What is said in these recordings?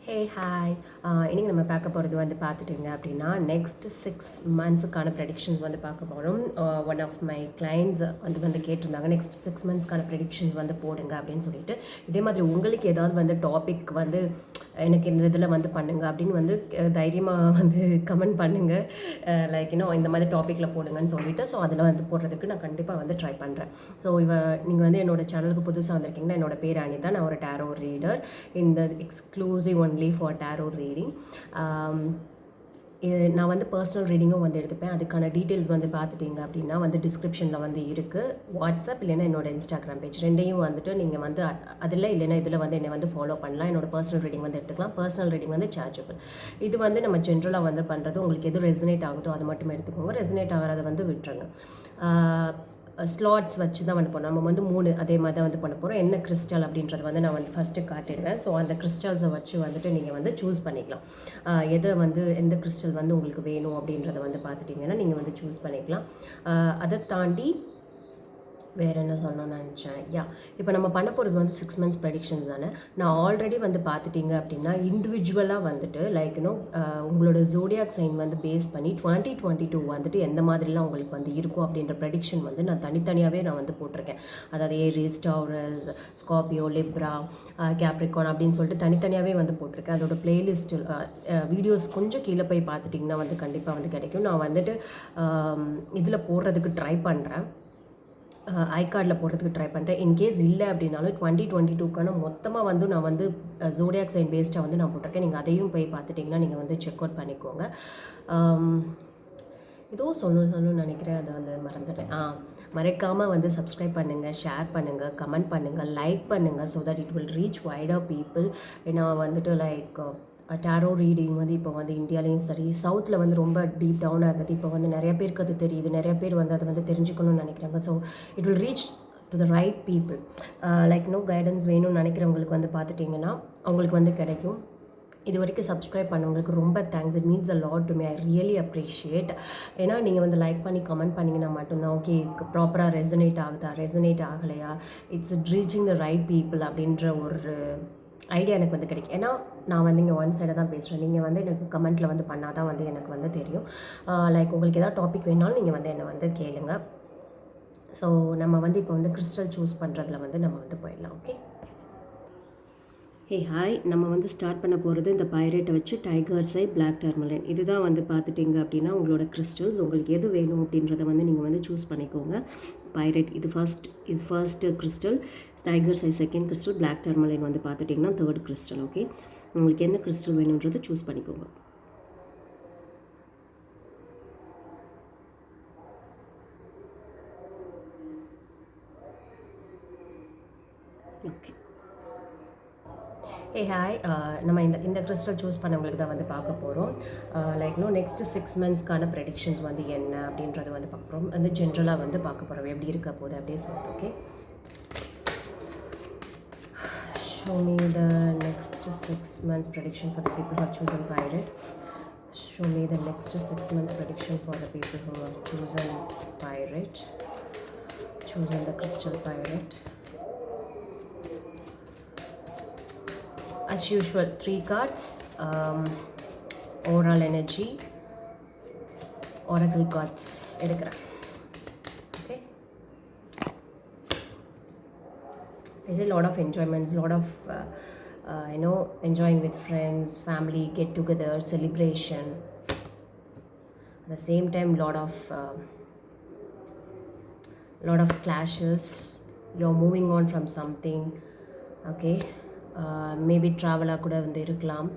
Hey hi இன்றைக்கி நம்ம பார்க்க போகிறது வந்து பார்த்துட்டிங்க அப்படின்னா நெக்ஸ்ட் 6 மந்த்ஸுக்கான ப்ரெடிக்ஷன்ஸ் வந்து பார்க்க போகிறோம். ஒன் ஆஃப் மை கிளைண்ட்ஸ் வந்து கேட்டிருந்தாங்க நெக்ஸ்ட் 6 மந்த்ஸ்க்கான ப்ரெடிக்ஷன்ஸ் வந்து போடுங்க அப்படின்னு சொல்லிட்டு. இதே மாதிரி உங்களுக்கு ஏதாவது வந்து டாபிக் வந்து எனக்கு இந்த இதில் வந்து பண்ணுங்க அப்படின்னு வந்து தைரியமாக வந்து கமெண்ட் பண்ணுங்கள். லைக் இந்த மாதிரி டாப்பிக்கில் போடுங்கன்னு சொல்லிட்டு ஸோ அதில் வந்து போடுறதுக்கு நான் கண்டிப்பாக வந்து ட்ரை பண்ணுறேன். ஸோ நீங்கள் வந்து என்னோடய சேனலுக்கு புதுசாக வந்திருக்கீங்கன்னா என்னோட பேர் அனிதா. நான் ஒரு டேரோ ரீடர் இந்த exclusive only for tarot reading. நான் வந்து பர்சனல் ரீடிங்கும் வந்து எடுத்துப்பேன். அதுக்கான டீட்டெயில்ஸ் வந்து பார்த்துட்டிங்க அப்படின்னா வந்து டிஸ்கிரிப்ஷனில் வந்து இருக்குது. வாட்ஸ்அப் இல்லைன்னா என்னோட இன்ஸ்டாகிராம் பேஜ் ரெண்டையும் வந்துட்டு நீங்கள் வந்து அதில் இல்லைன்னா இதில் வந்து என்னை வந்து ஃபாலோ பண்ணலாம். என்னோட பர்சனல் ரீடிங் வந்து எடுத்துக்கலாம். பர்சனல் ரீடிங் வந்து சார்ஜபிள். இது வந்து நம்ம ஜென்ரலாக வந்து பண்ணுறது. உங்களுக்கு எது ரெசனேட் ஆகுதோ அது மட்டும் எடுத்துக்கோங்க. ரெசனேட் ஆகிறத வந்து விட்டுருங்க. ஸ்லாட்ஸ் வச்சு தான் வந்து பண்ணோம். நம்ம வந்து 3 அதே மாதிரி தான் வந்து பண்ண போகிறோம். என்ன கிறிஸ்டல் அப்படின்றத வந்து நான் வந்து ஃபஸ்ட்டு காட்டிடுவேன். ஸோ அந்த கிறிஸ்டல்ஸை வச்சு வந்துட்டு நீங்கள் வந்து சூஸ் பண்ணிக்கலாம். எதை வந்து எந்த கிறிஸ்டல் வந்து உங்களுக்கு வேணும் அப்படின்றத வந்து பார்த்துட்டிங்கன்னா நீங்கள் வந்து சூஸ் பண்ணிக்கலாம். அதை தாண்டி வேறு என்ன சொல்லணும்னு நினச்சேன். இப்போ நம்ம பண்ண போகிறது வந்து 6 மந்த்ஸ் ப்ரெடிக்ஷன்ஸ் தானே. நான் ஆல்ரெடி வந்து பார்த்துட்டிங்க அப்படின்னா இண்டிவிஜுவலாக வந்துட்டு லைக் உங்களோட ஜோடியாக் சைன் வந்து பேஸ் பண்ணி 2022 வந்துட்டு எந்த மாதிரிலாம் உங்களுக்கு வந்து இருக்கும் அப்படின்ற ப்ரெடிக்ஷன் வந்து நான் தனித்தனியாகவே நான் வந்து போட்டிருக்கேன். அதாவது Aries, Taurus, Scorpio, Libra, Capricorn அப்படின்னு சொல்லிட்டு தனித்தனியாகவே வந்து போட்டிருக்கேன். அதோட பிளேலிஸ்ட்டு வீடியோஸ் கொஞ்சம் கீழே போய் பார்த்துட்டிங்கன்னா வந்து கண்டிப்பாக வந்து கிடைக்கும். நான் வந்துட்டு இதில் போடுறதுக்கு ட்ரை பண்ணுறேன். ஐகார்டில் போடுறதுக்கு ட்ரை பண்ணுறேன். இன்கேஸ் இல்லை அப்படின்னாலும் 2022க்கான மொத்தமாக வந்து நான் வந்து ஜோடியாக் சைன் பேஸ்டாக வந்து நான் போட்டிருக்கேன். நீங்கள் அதையும் போய் பார்த்துட்டிங்கன்னா நீங்கள் வந்து செக் அவுட் பண்ணிக்கோங்க. ஏதோ சொல்லணும்னு நினைக்கிறேன், அதை வந்து மறந்துட்டேன். மறக்காமல் வந்து சப்ஸ்கிரைப் பண்ணுங்கள், ஷேர் பண்ணுங்கள், கமெண்ட் பண்ணுங்கள், லைக் பண்ணுங்கள். So that it will reach wider people. ஏன்னா வந்துட்டு லைக் டேரோ ரீடிங் வந்து இப்போ வந்து இந்தியாலேயும் சரி சவுத்தில் வந்து ரொம்ப டீப் டவுன் ஆகுது. இப்போ வந்து நிறைய பேருக்கு அது தெரியுது. நிறைய பேர் வந்து அதை வந்து தெரிஞ்சுக்கணும்னு நினைக்கிறாங்க. So it will reach to the right people. Like guidance வேணும்னு நினைக்கிறவங்களுக்கு வந்து பார்த்துட்டிங்கன்னா அவங்களுக்கு வந்து கிடைக்கும். இது வரைக்கும் சப்ஸ்கிரைப் பண்ணவங்களுக்கு ரொம்ப thanks. It means a lot to me. I really appreciate. ஏன்னா நீங்கள் வந்து லைக் பண்ணி கமெண்ட் பண்ணிங்கன்னா மட்டும்தான் ஓகே ப்ராப்பராக ரெசனேட் ஆகுதா, ரெசனேட் ஆகலையா, it's reaching the right people அப்படின்ற ஒரு ஐடியா எனக்கு வந்து கிடைக்கும். ஏன்னா நான் வந்து இங்கே ஒன் சைடாக தான் பேசுகிறேன். நீங்கள் வந்து எனக்கு கமெண்ட்டில் வந்து பண்ணால் தான் வந்து எனக்கு வந்து தெரியும். லைக் உங்களுக்கு எதாவது டாபிக் வேணாலும் நீங்கள் வந்து என்னை வந்து கேளுங்க. ஸோ நம்ம வந்து இப்போ வந்து கிறிஸ்டல் சூஸ் பண்ணுறதுல வந்து நம்ம வந்து போயிடலாம். ஓகே. Hey hi. நம்ம வந்து ஸ்டார்ட் பண்ண போகிறது இந்த பைரேட்டை வச்சு டைகர் சை பிளாக் டர்மலைன். இதுதான் வந்து பார்த்துட்டிங்க அப்படின்னா உங்களோட கிறிஸ்டல்ஸ். உங்களுக்கு எது வேணும் அப்படின்றத வந்து நீங்கள் வந்து சூஸ் பண்ணிக்கோங்க. பைரேட் இது ஃபர்ஸ்ட் கிறிஸ்டல், டைகர் சை செகண்ட் கிறிஸ்டல், பிளாக் டர்மலைன் வந்து பார்த்துட்டிங்கன்னா தேர்ட் கிறிஸ்டல். ஓகே, உங்களுக்கு என்ன கிறிஸ்டல் வேணுன்றதை சூஸ் பண்ணிக்கோங்க. ஓகே. Hey hi. நம்ம இந்த கிறிஸ்டல் சூஸ் பண்ணவங்களுக்கு தான் வந்து பார்க்க போகிறோம். லைக் நெக்ஸ்ட் 6 மந்த்ஸ்க்கான ப்ரெடிக்ஷன்ஸ் வந்து என்ன அப்படின்றத வந்து பார்க்குறோம். வந்து ஜென்ரலாக வந்து பார்க்க போகிறோம் எப்படி இருக்க போகுது அப்படியே சொல்லிட்டு. Okay, show me the next 6 months prediction for the people who have chosen pirate. Show me the next 6 months prediction for the people who have chosen pirate, chosen the crystal pirate. As usual 3 cards, oral energy, oracle cards எடுக்கிறேன். Okay, there's a lot of enjoyments, lot of enjoying with friends, family, get together, celebration. At the same time lot of clashes. You're moving on from something. Okay, maybe ட்ராவலாக கூட வந்து இருக்கலாம்.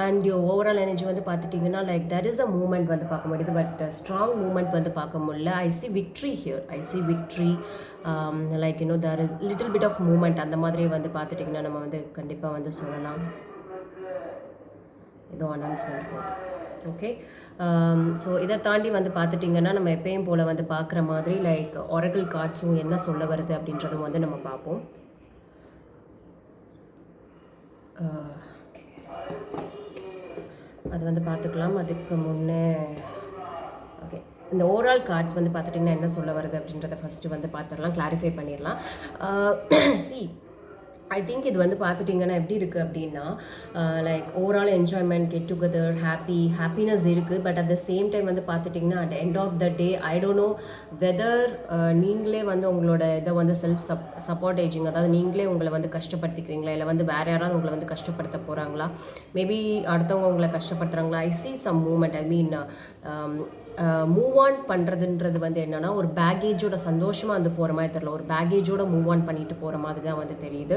And overall energy வந்து பார்த்துட்டிங்கன்னா like that is a moment வந்து பார்க்க முடியுது. But strong moment வந்து பார்க்க முடியல. I see victory here. I see victory. Like there is little bit of moment. அந்த மாதிரி வந்து பார்த்துட்டிங்கன்னா நம்ம வந்து கண்டிப்பாக வந்து சொல்லலாம். ஏதோ அனௌன்ஸ்மெண்ட் போகுது. ஓகே, ஸோ இதை தாண்டி வந்து பார்த்துட்டிங்கன்னா நம்ம எப்பயும் போல் வந்து பார்க்குற மாதிரி லைக் ஒரக்கிள் கார்ட்ஸும் என்ன சொல்ல வருது அப்படின்றதும் வந்து நம்ம பார்ப்போம். அது வந்து பார்த்துக்கலாம். அதுக்கு முன்னே ஓகே, இந்த ஓவரால் கார்ட்ஸ் வந்து பார்த்துட்டிங்கன்னா என்ன சொல்ல வருது அப்படின்றத ஃபஸ்ட்டு வந்து பார்த்துடலாம், கிளாரிஃபை பண்ணிடலாம். சி ஐ திங்க் இது வந்து பார்த்துட்டிங்கன்னா எப்படி இருக்குது அப்படின்னா like overall enjoyment, get together, happiness இருக்குது. But at the same time வந்து பார்த்துட்டிங்கன்னா at end of the day I don't know whether நீங்களே வந்து உங்களோட இதை வந்து சப்போர்ட் ஏஜிங், அதாவது நீங்களே உங்களை வந்து கஷ்டப்படுத்திக்கிறீங்களா, இல்லை வந்து வேறு யாராவது உங்களை வந்து கஷ்டப்படுத்த போகிறாங்களா, மேபி அடுத்தவங்க உங்களை கஷ்டப்படுத்துகிறாங்களா. I see some moment, I mean move on பண்ணுறதுன்றது வந்து என்னென்னா ஒரு பேகேஜோட சந்தோஷமாக வந்து போகிற மாதிரி தெரியல, ஒரு பேகேஜோட மூவ் ஆன் பண்ணிட்டு போகிற மாதிரி தான் வந்து தெரியுது.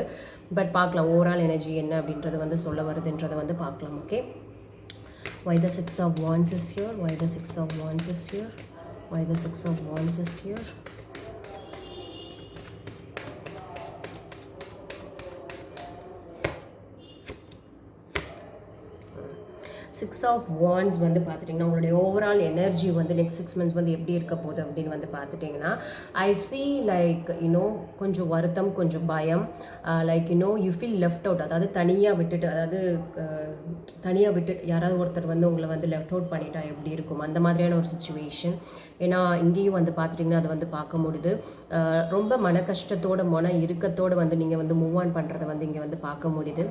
பட் பார்க்கலாம் ஓவரால் எனர்ஜி என்ன அப்படின்றது வந்து சொல்ல வருதுன்றதை வந்து பார்க்கலாம். Okay, why the 6 of wands is here, why the 6 of wands is here, why the 6 of wands is here. Six of wands வந்து பார்த்துட்டிங்கன்னா உங்களுடைய ஓவரால் எனர்ஜி வந்து நெக்ஸ்ட் 6 months வந்து எப்படி இருக்க போகுது அப்படின்னு வந்து பார்த்துட்டிங்கன்னா ஐ சி லைக் யூனோ கொஞ்சம் வருத்தம், கொஞ்சம் பயம், like you know you feel left out, அதாவது தனியாக விட்டுட்டு யாராவது ஒருத்தர் வந்து உங்களை வந்து லெஃப்ட் அவுட் பண்ணிட்டா எப்படி இருக்கும் அந்த மாதிரியான ஒரு சுச்சுவேஷன். ஏன்னா இங்கேயும் வந்து பார்த்துட்டிங்கன்னா அதை வந்து பார்க்க முடியுது. ரொம்ப மன கஷ்டத்தோட மன இறுக்கத்தோடு வந்து நீங்கள் வந்து மூவ் ஆன் பண்ணுறதை வந்து இங்கே வந்து பார்க்க முடியுது.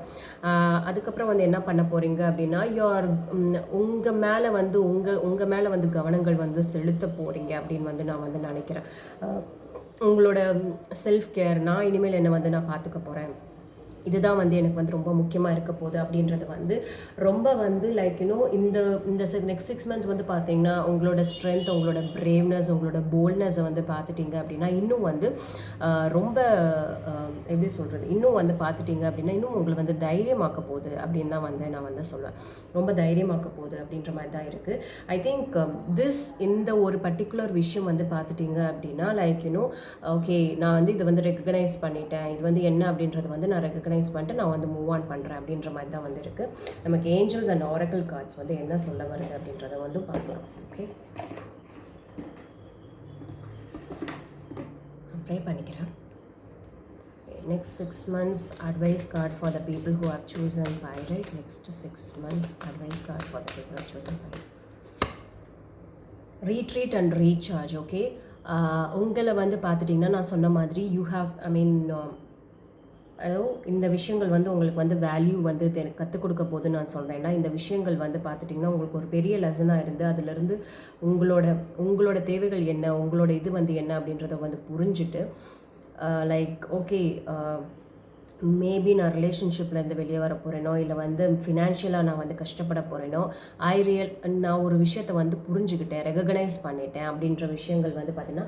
அதுக்கப்புறம் வந்து என்ன பண்ண போகிறீங்க அப்படின்னா உங்கள் மேலே வந்து கவனங்கள் வந்து செலுத்த போகிறீங்க அப்படின்னு வந்து நான் வந்து நினைக்கிறேன். உங்களோட செல்ஃப் கேர், நான் இனிமேல் என்னை வந்து நான் பார்த்துக்க போகிறேன், இதுதான் வந்து எனக்கு வந்து ரொம்ப முக்கியமாக இருக்க போகுது அப்படின்றது வந்து ரொம்ப வந்து லைக் யூனோ இந்த நெக்ஸ்ட் 6 months வந்து பார்த்தீங்கன்னா உங்களோட ஸ்ட்ரென்த், உங்களோட பிரேவ்னஸ், உங்களோட போல்ட்னஸை வந்து பார்த்துட்டிங்க அப்படின்னா இன்னும் வந்து ரொம்ப எப்படி சொல்கிறது, இன்னும் வந்து பார்த்துட்டிங்க அப்படின்னா இன்னும் உங்களை வந்து தைரியமாக்க போகுது அப்படின்னு தான் வந்து நான் வந்து சொல்லுவேன். ரொம்ப தைரியமாக்க போகுது அப்படின்ற மாதிரி தான் இருக்குது. ஐ திங்க் இந்த ஒரு பர்டிகுலர் விஷயம் வந்து பார்த்துட்டிங்க அப்படின்னா லைக் யூனோ ஓகே, நான் வந்து இதை வந்து ரெக்கக்னைஸ் பண்ணிட்டேன், இது வந்து என்ன அப்படின்றது வந்து நான் ரெக்கக்னைஸ் பண்ணிட்டு நான் வந்து மூவ் ஆன் பண்ணுறேன் அப்படின்ற மாதிரி தான் வந்து இருக்குது. நமக்கு ஏஞ்சல்ஸ் அண்ட் ஆரக்கிள் கார்ட்ஸ் வந்து என்ன சொல்ல வருது அப்படின்றத வந்து பார்க்கலாம். ஓகே, ப்ரே பண்ணிக்கிறேன். Next 6 months advice card for the people who have chosen Pyrite. Next 6 months advice card for the people who have chosen Pyrite. Retreat and recharge. Okay, உங்களை வந்து பார்த்துட்டிங்கன்னா நான் சொன்ன மாதிரி யூ ஹாவ் இந்த விஷயங்கள் வந்து உங்களுக்கு வந்து வேல்யூ வந்து எனக்கு கற்றுக் கொடுக்க போதுன்னு நான் சொல்கிறேன். ஏன்னா இந்த விஷயங்கள் வந்து பார்த்துட்டிங்கன்னா உங்களுக்கு ஒரு பெரிய லெசனாக இருந்து அதிலிருந்து உங்களோட தேவைகள் என்ன, உங்களோட இது வந்து என்ன அப்படின்றத வந்து புரிஞ்சுட்டு லைக் ஓகே மேபி நான் ரிலேஷன்ஷிப்லேருந்து வெளியே வர போகிறேனோ, இல்லை வந்து ஃபினான்ஷியலாக நான் வந்து கஷ்டப்பட போகிறேனோ, நான் ஒரு விஷயத்தை வந்து புரிஞ்சுக்கிட்டேன், ரெகக்னைஸ் பண்ணிட்டேன் அப்படின்ற விஷயங்கள் வந்து பார்த்திங்கன்னா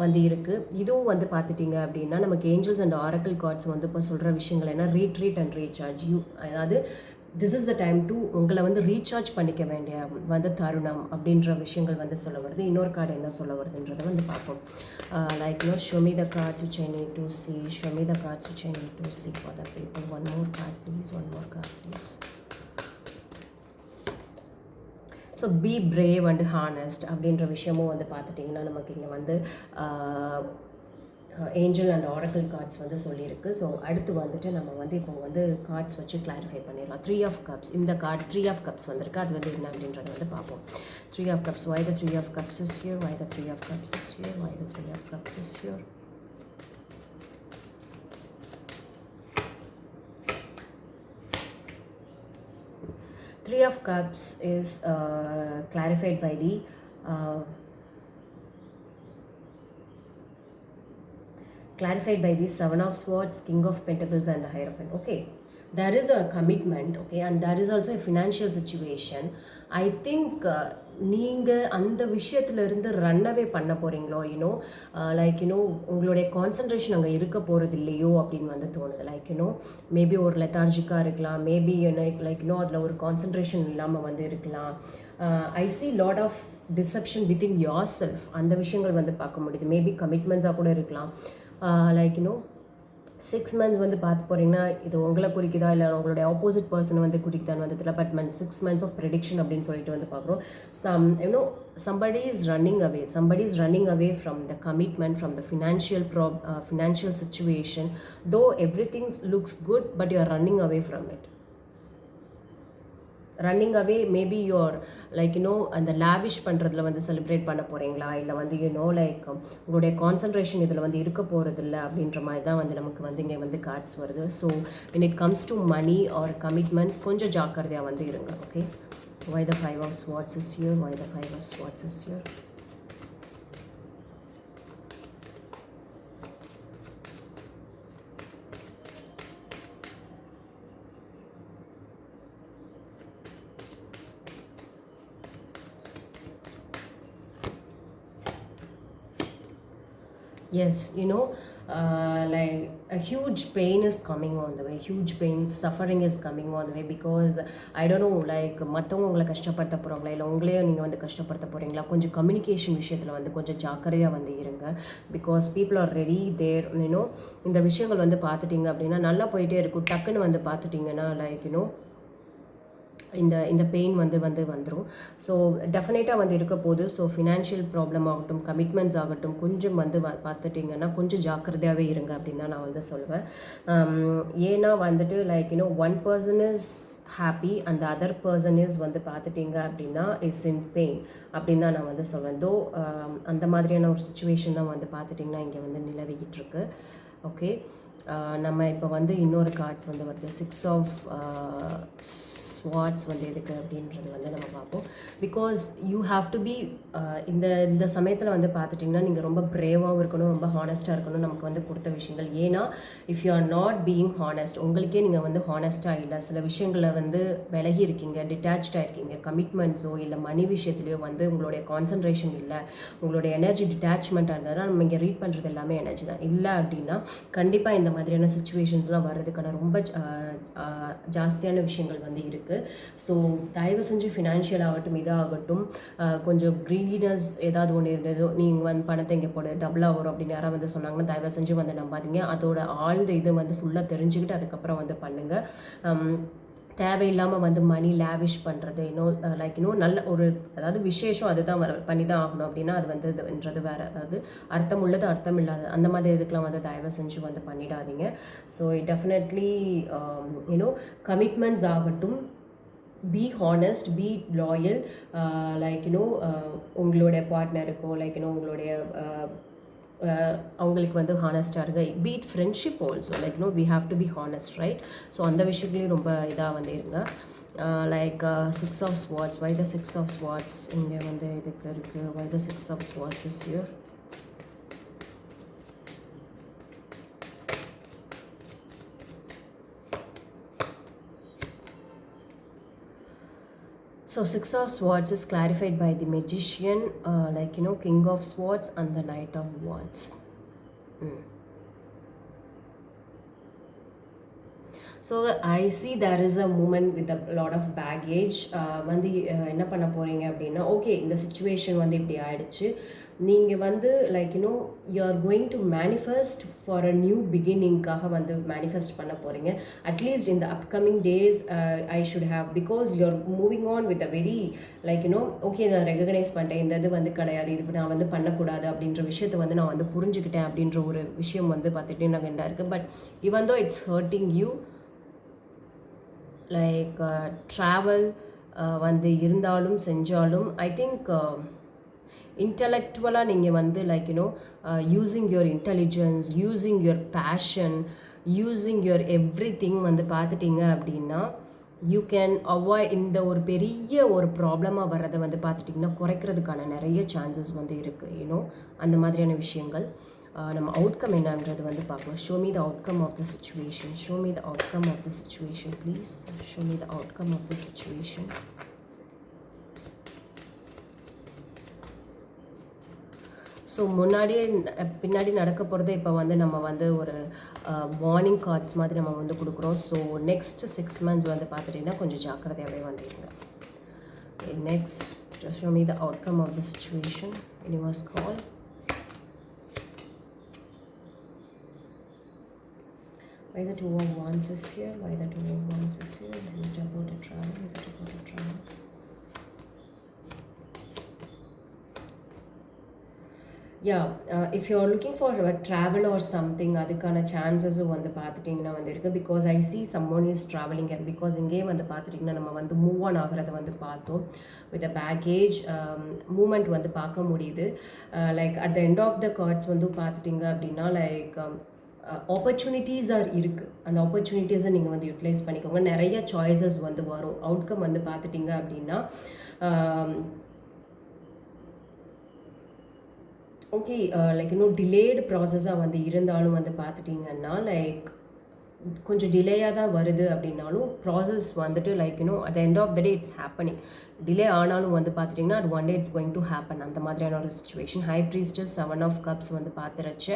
வந்து இருக்குது. இதுவும் வந்து பார்த்துட்டிங்க அப்படின்னா நமக்கு ஏஞ்சல்ஸ் அண்ட் ஆரக்கிள் கார்ட்ஸ் வந்து இப்போ சொல்கிற விஷயங்கள் என்ன, ரீட்ரீட் அண்ட் ரீசார்ஜ். அதாவது this is the time to உங்களை வந்து ரீசார்ஜ் பண்ணிக்க வேண்டிய வந்து தருணம் அப்படின்ற விஷயங்கள் வந்து சொல்ல வருது. இன்னொரு கார்டு என்ன சொல்ல வருதுன்றதை வந்து பார்ப்போம். Like show me the cards which I need to see, show me the cards which I need to see for the people. One more card please. So B brave and honest அப்படின்ற விஷயமும் வந்து பார்த்துட்டிங்கன்னா நமக்கு இங்கே வந்து angel and Oracle cards வந்து சொல்லியிருக்கு. So அடுத்து வந்துட்டு நம்ம வந்து இப்போ வந்து கார்ட்ஸ் வச்சு கிளாரிஃபை பண்ணிடலாம். 3 of cups, இந்த கார்டு 3 of cups வந்திருக்கு, அது வந்து என்ன அப்படின்றத வந்து பார்ப்போம். 3 of cups, why the 3 of cups is here, why the 3 of cups is here, why the 3 of cups is here. Three of Cups is clarified by the Seven of Swords, King of Pentacles and the Hierophant. Okay, there is a commitment, okay, and there is also a financial situation. I think நீங்கள் அந்த விஷயத்துலேருந்து ரன்னவே பண்ண போகிறீங்களோ, like உங்களுடைய concentration அங்கே இருக்க போகிறது இல்லையோ அப்படின்னு வந்து தோணுது. லைக் மேபி ஒரு லெத்தார்ஜிக்காக இருக்கலாம், மேபி லைக் அதில் ஒரு கான்சன்ட்ரேஷன் இல்லாமல் வந்து இருக்கலாம். I see lot of deception within yourself, அந்த விஷயங்கள் வந்து பார்க்க முடியுது. மேபி கமிட்மெண்ட்ஸாக கூட இருக்கலாம். லைக் 6 months வந்து பார்த்து போகிறீங்கன்னா இது உங்களை குறிக்குதா இல்லை உங்களுடைய ஆப்போசிட் பர்சனை வந்து குறிக்குதான்னு வந்து தெரியல. பட் 6 months ஆஃப் ப்ரெடிக்ஷன் அப்படின்னு சொல்லிட்டு வந்து பார்க்குறோம். somebody is running away from the commitment, from the financial situation, though everything looks good but you are running away from it. Running away maybe you're like அந்த lavish பண்ணுறதுல வந்து celebrate பண்ண போகிறீங்களா, இல்லை வந்து லைக் உங்களுடைய கான்சன்ட்ரேஷன் இதில் வந்து இருக்க போகிறதில்ல அப்படின்ற மாதிரி தான் வந்து நமக்கு வந்து இங்கே வந்து கார்ட்ஸ் வருது. So when it comes to money or commitments கொஞ்சம் ஜாக்கிரதையாக வந்து இருங்க. Okay, why the 5 of swords is here, why the 5 of swords is here. Yes, like a huge pain is coming on the way, huge pain, suffering is coming on the way, because I don't know, like மற்றவங்க உங்களை கஷ்டப்படுத்த போகிறாங்களா, இல்லை உங்களே நீங்கள் வந்து கஷ்டப்படுத்த போகிறீங்களா, கொஞ்சம் கம்யூனிகேஷன் விஷயத்தில் வந்து கொஞ்சம் ஜாக்கிரதையாக வந்து இருங்க. பிகாஸ் பீப்புள் ஆர் ரெடி தேர். இந்த விஷயங்கள் வந்து பார்த்துட்டிங்க அப்படின்னா நல்லா போயிட்டே இருக்கும். டக்குன்னு வந்து பார்த்துட்டிங்கன்னா லைக் இந்த பெயின் வந்து வந்துடும். ஸோ டெஃபினட்டாக வந்து இருக்க போது. ஸோ ஃபினான்ஷியல் ப்ராப்ளம் ஆகட்டும், கமிட்மெண்ட்ஸ் ஆகட்டும், கொஞ்சம் வந்து பார்த்துட்டிங்கன்னா கொஞ்சம் ஜாக்கிரதையாகவே இருங்க அப்படின்னு தான் நான் வந்து சொல்வேன். ஏன்னா வந்துட்டு like one person is happy and the other person is வந்து பார்த்துட்டிங்க அப்படின்னா இஸ் இன் பெயின் அப்படின்னு தான் நான் வந்து சொல்வேன். தோ அந்த மாதிரியான ஒரு சுச்சுவேஷன் தான் வந்து பார்த்துட்டிங்கன்னா இங்கே வந்து நிலவிக்கிட்டு இருக்கு. ஓகே, நம்ம இப்போ வந்து இன்னொரு கார்ட்ஸ் வந்து வருது. 6 of ஸ்வாட்ஸ் வந்து எதுக்கு அப்படின்றது வந்து நம்ம பார்ப்போம். Because you have to be இந்த சமயத்தில் வந்து பார்த்துட்டிங்கன்னா நீங்கள் ரொம்ப பிரேவாகவும் இருக்கணும், ரொம்ப ஹானஸ்ட்டாக இருக்கணும் நமக்கு வந்து கொடுத்த விஷயங்கள். ஏன்னா if you R not being honest, உங்களுக்கே நீங்கள் வந்து ஹானஸ்ட்டாக இல்லை, சில விஷயங்களை வந்து விலகி இருக்கீங்க, டிட்டாச்சாக இருக்கீங்க, கமிட்மெண்ட்ஸோ இல்லை மணி விஷயத்துலையோ வந்து உங்களுடைய கான்சன்ட்ரேஷன் இல்லை, உங்களுடைய எனர்ஜி டிட்டாச்மெண்ட்டாக இருந்தால் நம்ம இங்கே ரீட் பண்ணுறது எல்லாமே எனர்ஜி தான். இல்லை அப்படின்னா கண்டிப்பாக இந்த மாதிரியான சுச்சுவேஷன்ஸ்லாம் வர்றதுக்கான ரொம்ப ஜாஸ்தியான விஷயங்கள் வந்து இருக்குது. ஸோ தயவு செஞ்சு ஃபினான்ஷியல் ஆகட்டும், இதாகட்டும், கொஞ்சம் க்ரீடினஸ் ஏதாவது ஒன்று இருந்ததோ, நீங்கள் வந்து பணத்தை இங்கே போட டபுளாக வரும் அப்படின்னு யாராவது வந்து சொன்னாங்கன்னா தயவு செஞ்சு வந்து நம்பாதீங்க. அதோட ஆழ்ந்த இது வந்து ஃபுல்லாக தெரிஞ்சுக்கிட்டு அதுக்கப்புறம் வந்து பண்ணுங்கள். தேவையில்லாமல் வந்து மணி லேவிஷ் பண்ணுறது, நல்ல ஒரு அதாவது விசேஷம் அதுதான் பண்ணி தான் ஆகணும் அப்படின்னா அது வந்துன்றது வேறு, அதாவது அர்த்தம் உள்ளது அர்த்தம் இல்லாத அந்த மாதிரி இதுக்கெலாம் வந்து தயவு செஞ்சு வந்து பண்ணிடாதீங்க. ஸோ டெஃபினெட்லி கமிட்மெண்ட்ஸ் ஆகட்டும், be honest, be loyal, like உங்களுடைய பார்ட்னருக்கோ லைக் உங்களுடைய அவங்களுக்கு வந்து ஹானஸ்ட்டாக இருங்க. Be it friendship also like we have to be honest, right? So அந்த விஷயத்துலையும் ரொம்ப இதாக வந்து இருங்க. லைக் 6 of swords, why the 6 of swords இங்கே வந்து இதுக்கு இருக்குது, why the 6 of swords is here. So 6 of swords is clarified by the magician, like king of swords and the knight of wands. So I see there is a woman with a lot of baggage. வந்து என்ன பண்ண போகிறீங்க அப்படின்னா, okay இந்த situation வந்து இப்படி ஆயிடுச்சு, நீங்கள் வந்து like you are going to manifest for a new பிகினிங்காக வந்து மேனிஃபெஸ்ட் பண்ண போகிறீங்க. அட்லீஸ்ட் இந்த upcoming days I should have, because you are moving on with a very like okay நான் ரெகக்னைஸ் பண்ணிட்டேன், இந்த இது வந்து கிடையாது, இது நான் வந்து பண்ணக்கூடாது அப்படின்ற விஷயத்தை வந்து நான் வந்து புரிஞ்சுக்கிட்டேன் அப்படின்ற ஒரு விஷயம் வந்து பார்த்துட்டே நாங்கள் என்ன இருக்குது. But even though it's hurting you, like travel வந்து இருந்தாலும் செஞ்சாலும் ஐ திங்க் இன்டலெக்சுவலாக நீங்கள் வந்து like using your intelligence, using your fashion, using your every thing வந்து பார்த்துட்டிங்க அப்படின்னா யூ கேன் அவாய்ட் இந்த ஒரு பெரிய ஒரு ப்ராப்ளமாக வர்றதை வந்து பார்த்துட்டிங்கன்னா குறைக்கிறதுக்கான நிறைய சான்சஸ் வந்து இருக்குது. அந்த மாதிரியான விஷயங்கள். நம்ம அவுட்கம் என்னன்றது வந்து பார்க்கலாம். Show me the outcome of the situation, show me the outcome of the situation please, show me the outcome of the situation. So பின்னாடி நடக்க போகிறது இப்போ வந்து நம்ம வந்து ஒரு வார்னிங் கார்ட்ஸ் மாதிரி நம்ம வந்து கொடுக்குறோம். ஸோ நெக்ஸ்ட் 6 months வந்து பார்த்துட்டிங்கன்னா கொஞ்சம் ஜாக்கிரதையாகவே வந்துடுங்க. Next show me the outcome of the situation, universe call. Why the 2 of wands is here? Why the 2 of wands is here? Is it about a travel? Is it about a travel? Ya if you are looking for travel or something அதுக்கான சான்சஸும் வந்து பார்த்துட்டிங்கன்னா வந்து இருக்குது. Because I see someone is travelling and because இங்கேயே வந்து பார்த்துட்டிங்கன்னா நம்ம வந்து மூவ் ஆன் ஆகிறத வந்து பார்த்தோம். வித் அ பேக்கேஜ் மூமெண்ட் வந்து பார்க்க முடியுது. Like at the end of the cards வந்து பார்த்துட்டிங்க அப்படின்னா லைக் ஆப்பர்ச்சுனிட்டிஸ் இருக்குது. அந்த ஆப்பர்ச்சுனிட்டிஸை நீங்கள் வந்து யூட்டிலைஸ் பண்ணிக்கோங்க. நிறைய சாய்ஸஸ் வந்து வரும். அவுட்கம் வந்து பார்த்துட்டிங்க அப்படின்னா ஓகே லைக் இன்னும் டிலேடு ப்ராசஸாக வந்து இருந்தாலும் வந்து பார்த்துட்டிங்கன்னா லைக் கொஞ்சம் டிலேயாக தான் வருது அப்படின்னாலும் ப்ராசஸ் வந்துட்டு like at the end of the day it's happening. Delay ஆனாலும் வந்து பார்த்துட்டிங்கன்னா அது one day it's going to happen. அந்த மாதிரியான ஒரு situation. High priestess 7 of cups வந்து பார்த்துருச்ச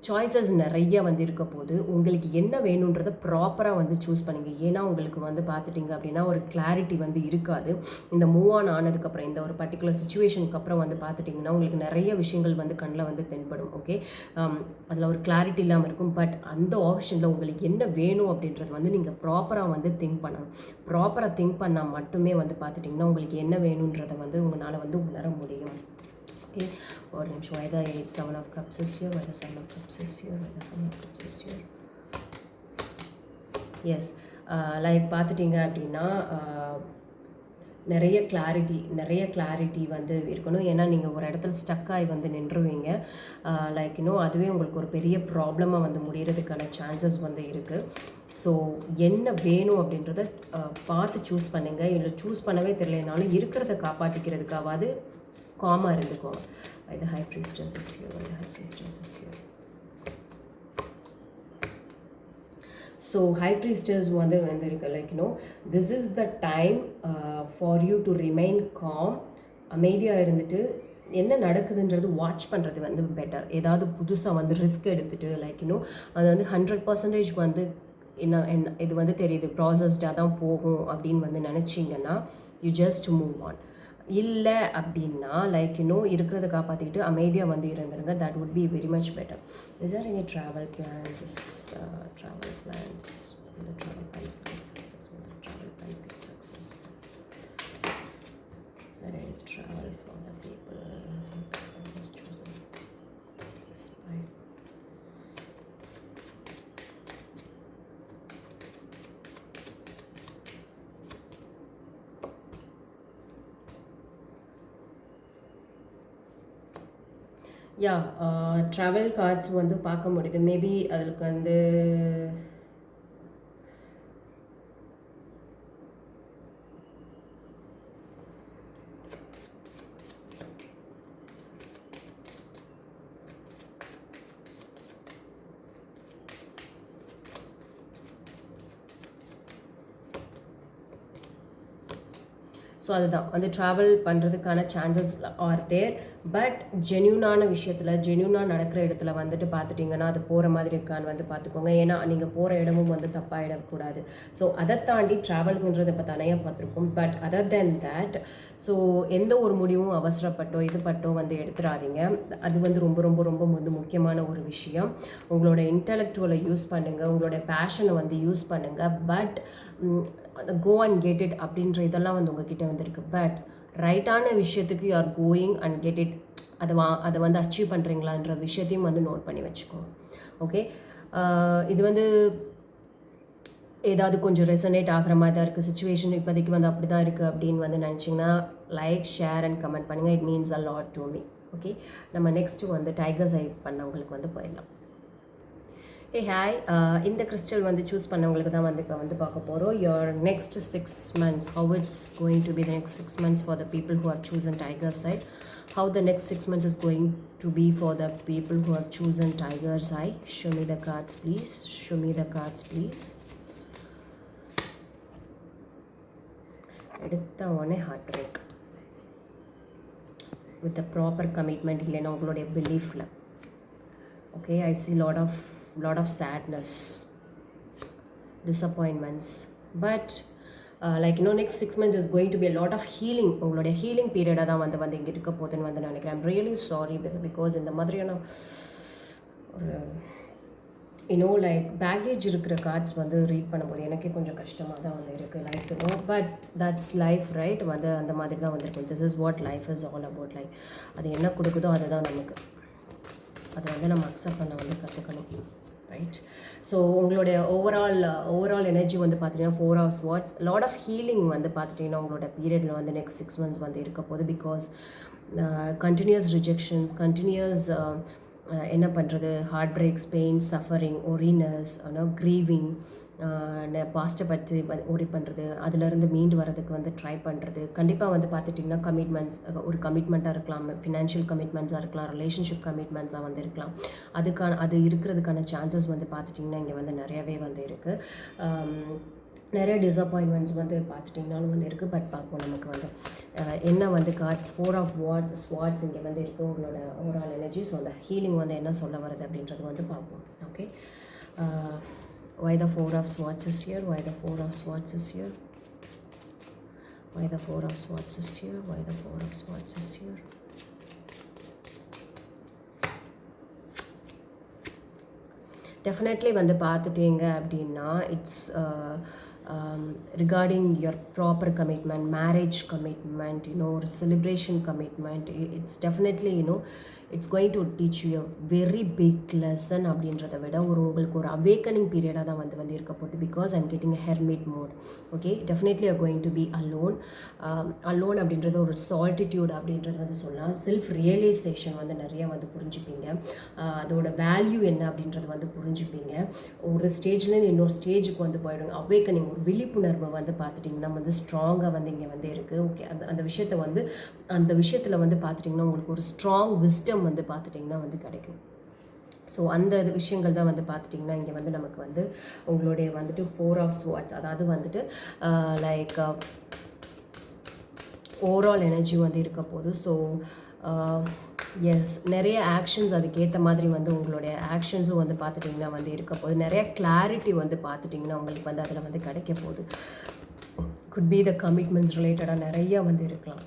சாய்ஸஸ் நிறைய வந்து இருக்க போது உங்களுக்கு என்ன வேணுன்றதை ப்ராப்பராக வந்து சூஸ் பண்ணுங்க. ஏன்னா உங்களுக்கு வந்து பார்த்துட்டிங்க அப்படின்னா ஒரு கிளாரிட்டி வந்து இருக்காது. இந்த மூவ் ஆன் ஆனதுக்கப்புறம் இந்த ஒரு பர்டிகுலர் சுச்சுவேஷனுக்கு அப்புறம் வந்து பார்த்துட்டிங்கன்னா உங்களுக்கு நிறைய விஷயங்கள் வந்து கண்ணில் வந்து தென்படும். ஓகே, அதில் ஒரு கிளாரிட்டி இல்லாமல் இருக்கும். பட் அந்த ஆப்ஷனில் உங்களுக்கு என்ன வேணும் அப்படின்றது வந்து நீங்கள் ப்ராப்பராக வந்து திங்க் பண்ணணும். ப்ராப்பராக திங்க் பண்ணால் மட்டுமே வந்து பார்த்துட்டிங்கன்னா உங்களுக்கு என்ன வேணுன்றதை வந்து உங்களால் வந்து உணர முடியும். ஓகே, ஒரு நிமிஷம். either 7 of cups is here, either 7 of cups is here, either 7 of cups is here. Yes, like பார்த்துட்டிங்க அப்படின்னா நிறைய கிளாரிட்டி வந்து இருக்கணும். ஏன்னா நீங்கள் ஒரு இடத்துல ஸ்டக் ஆகி வந்து நின்றுவீங்க. லைக் அதுவே உங்களுக்கு ஒரு பெரிய ப்ராப்ளமாக வந்து முடிகிறதுக்கான சான்சஸ் வந்து இருக்குது. ஸோ என்ன வேணும் அப்படின்றத பார்த்து சூஸ் பண்ணுங்கள். இல்லை சூஸ் பண்ணவே தெரியலனாலும் இருக்கிறத காப்பாற்றிக்கிறதுக்காவது காமாக இருந்துக்கோங்க. இது ஹை ப்ரீஸ்டஸ் இஸ் ஹியர், இது high priestess is here. So high priestess வந்து இருக்கு like this is the time for you to remain calm. அமைதியாக இருந்துட்டு என்ன நடக்குதுன்றது வாட்ச் பண்ணுறது வந்து பெட்டர். ஏதாவது புதுசாக வந்து ரிஸ்க் எடுத்துகிட்டு லைக் அது வந்து 100% வந்து என்ன இது வந்து தெரியுது ப்ராசஸ்டாக தான் போகும் அப்படின்னு வந்து நினச்சிங்கன்னா யூ ஜஸ்ட் மூவ் ஆன். இல்லை அப்படின்னா லைக் இருக்கிறத காப்பாற்றிக்கிட்டு அமைதியாக வந்து இருந்துருங்க. That would be very much better. Is or any travel plans? Travel plans, இந்த travel plans get success, travel plans get success. சரி, travel for the people chosen this by yeah travel cards வந்து பார்க்க முடியுது. Maybe அதுக்கு வந்து so அதுதான் வந்து travel பண்ணுறதுக்கான சான்சஸ் ஆர் தேர். பட் ஜென்யூனான விஷயத்தில் ஜென்யூனாக நடக்கிற இடத்துல வந்துட்டு பார்த்துட்டிங்கன்னா அது போகிற மாதிரி இருக்கான்னு வந்து பார்த்துக்கோங்க. ஏன்னா நீங்கள் போகிற இடமும் வந்து தப்பாகிடக்கூடாது. ஸோ அதை தாண்டி ட்ராவலுங்கிறத இப்போ தனியாக பார்த்துருக்கோம். But other then that so எந்த ஒரு முடிவும் அவசரப்பட்டோ இது பட்டோ வந்து எடுத்துடாதீங்க. அது வந்து ரொம்ப ரொம்ப ரொம்ப வந்து முக்கியமான ஒரு விஷயம். உங்களோட இன்டெலெக்சுவலை யூஸ் பண்ணுங்கள், உங்களோட பேஷனை வந்து யூஸ் பண்ணுங்கள். But go and get it அப்படின்ற இதெல்லாம் வந்து உங்ககிட்ட வந்துருக்கு. பட் ரைட்டான விஷயத்துக்கு you are going and get it. அதை வந்து அச்சீவ் பண்ணுறீங்களான்ற விஷயத்தையும் வந்து நோட் பண்ணி வச்சுக்கோங்க. ஓகே, இது வந்து ஏதாவது கொஞ்சம் ரெசனேட் ஆகிற மாதிரி தான் இருக்குது சுச்சுவேஷன் இப்போதைக்கு வந்து அப்படி தான் இருக்குது அப்படின்னு வந்து நினச்சிங்கன்னா லைக், ஷேர் அண்ட் கமெண்ட் பண்ணுங்கள். It means a lot to me. Okay, நம்ம நெக்ஸ்ட்டு வந்து டைகர்ஸ் ஐ பண்ணவங்களுக்கு வந்து போயிடலாம். ஹே ஹாய், இந்த கிறிஸ்டல் வந்து சூஸ் பண்ணவங்களுக்கு தான் வந்து இப்போ வந்து பார்க்க போகிறோம். Your next 6 months, how it's going to be the next 6 months for the people who have chosen tiger's eye. How the next 6 months is going to be for the people who have chosen tiger's eye. Show me the cards please. Show me the cards please. எடுத்த உடனே heart break with a proper commitment இல்லைன்னா உங்களுடைய பிலீஃபில். Okay, I see lot of sadness, disappointments, but like next 6 months is going to be a lot of healing. உங்களுடைய healing பீரியடாக தான் வந்து இங்கே இருக்க போதுன்னு வந்து நினைக்கிறேன். ஐம் ரியலி சாரி பிகாஸ் இந்த மாதிரியான ஒரு லைக் பேகேஜ் இருக்கிற கார்ட்ஸ் வந்து ரீட் பண்ணும்போது எனக்கே கொஞ்சம் கஷ்டமாக தான் வந்து இருக்குது. Like but that's life right. வந்து அந்த மாதிரி தான் வந்திருக்கும். This is what life is all about. Like அது என்ன கொடுக்குதோ அதுதான் நமக்கு. அதை வந்து நம்ம அக்செப்ட் பண்ண வந்து கற்றுக்கணும், ரைட்? ஸோ உங்களுடைய ஓவரால் எனர்ஜி வந்து பார்த்தீங்கன்னா 4 hours what's lot of healing வந்து பார்த்துட்டிங்கன்னா உங்களோட பீரியடில் வந்து நெக்ஸ்ட் 6 months வந்து இருக்க போகுது. பிகாஸ் கண்டினியூஸ் ரிஜெக்ஷன்ஸ், கண்டினியூஸ் என்ன பண்ணுறது, heart breaks, pain, suffering, worrying, grieving, பாஸ்ட்டை பற்றி ஒரி பண்ணுறது, அதிலேருந்து மீண்டு வரதுக்கு வந்து ட்ரை பண்ணுறது. கண்டிப்பாக வந்து பார்த்துட்டிங்கன்னா கமிட்மெண்ட்ஸ், ஒரு கமிட்மெண்ட்டாக இருக்கலாம், ஃபினான்ஷியல் கமிட்மெண்ட்ஸாக இருக்கலாம், ரிலேஷன்ஷிப் கமிட்மெண்ட்ஸாக வந்து இருக்கலாம். அது இருக்கிறதுக்கான சான்சஸ் வந்து பார்த்துட்டிங்கன்னா இங்கே வந்து நிறையவே வந்து இருக்குது. நிறைய டிசப்பாயின்மெண்ட்ஸ் வந்து பார்த்துட்டிங்கனாலும் வந்து இருக்குது. பட் பார்ப்போம் நமக்கு வந்து என்ன வந்து கார்ட்ஸ் 4 of ஸ்வாட்ஸ் இங்கே வந்து இருக்குது உங்களோட ஓவரால் எனர்ஜி. ஸோ அந்த ஹீலிங் வந்து என்ன சொல்ல வருது அப்படின்றது வந்து பார்ப்போம். Okay, why the 4 of swords is here, why the 4 of swords is here, why the 4 of swords is here, why the 4 of swords is here. Definitely வந்து பார்த்துட்டீங்க அப்படின்னா it's regarding your proper commitment, marriage commitment, or celebration commitment. It's definitely, it's going to teach you a very big lesson அப்படின்றத விட உங்களுக்கு ஒரு awakening பீரியடாக தான் வந்து இருக்க போகுது. Because I'm getting a hermit mode. Okay, definitely are going to be alone. alone அப்படின்றது ஒரு சால்டிடியூட் அப்படின்றது வந்து சொல்லலாம். செல்ஃப் ரியலைசேஷன் வந்து நிறைய வந்து புரிஞ்சுப்பீங்க. அதோட வேல்யூ என்ன அப்படின்றது வந்து புரிஞ்சுப்பீங்க. ஒரு ஸ்டேஜ்லேருந்து இன்னொரு ஸ்டேஜுக்கு வந்து போயிடுங்க. அவேக்கனிங், ஒரு விழிப்புணர்வு வந்து பார்த்துட்டிங்கன்னா வந்து ஸ்ட்ராங்காக வந்து இங்கே வந்து இருக்குது. ஓகே, அந்த விஷயத்தில் வந்து பார்த்துட்டிங்கன்னா உங்களுக்கு ஒரு ஸ்ட்ராங் விஸ்டம் வந்து பார்த்துட்டிங்கன்னா வந்து கிடைக்கும். ஸோ அந்த விஷயங்கள் தான் வந்து பார்த்துட்டிங்கன்னா இங்கே வந்து நமக்கு வந்து உங்களுடைய வந்துட்டு 4 of swords, அதாவது வந்துட்டு லைக் ஓவரால் எனர்ஜி வந்து இருக்க போது. ஸோ எஸ், நிறைய ஆக்ஷன்ஸ் அதுக்கேற்ற மாதிரி வந்து உங்களுடைய ஆக்ஷன்ஸும் வந்து பார்த்துட்டிங்கன்னா வந்து இருக்க போது. நிறைய கிளாரிட்டி வந்து பார்த்துட்டிங்கன்னா உங்களுக்கு வந்து அதில் வந்து கிடைக்க போகுது. குட் பி த கமிட்மெண்ட்ஸ் ரிலேட்டடாக நிறையா வந்து இருக்கலாம்.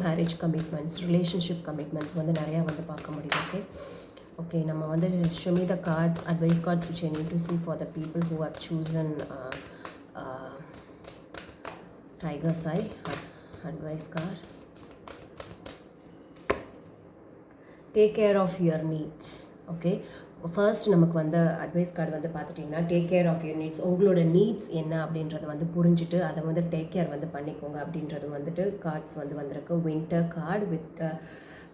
மேரேஜ் கமிட்மெண்ட்ஸ், ரிலேஷன்ஷிப் கமிட்மெண்ட்ஸ் வந்து நிறையா வந்து பார்க்க முடியும். ஓகே, நம்ம வந்து show me the cards, advice cards which I need to see for the people who have chosen tiger's eye. Advice card. Take care of your needs. Okay, first நமக்கு வந்து advice card வந்து பார்த்துட்டிங்கன்னா take care of your needs. உங்களோட needs என்ன அப்படின்றத வந்து புரிஞ்சுட்டு அதை வந்து டேக் கேர் வந்து பண்ணிக்கோங்க அப்படின்றது வந்துட்டு கார்ட்ஸ் வந்து வந்திருக்கு. Winter card with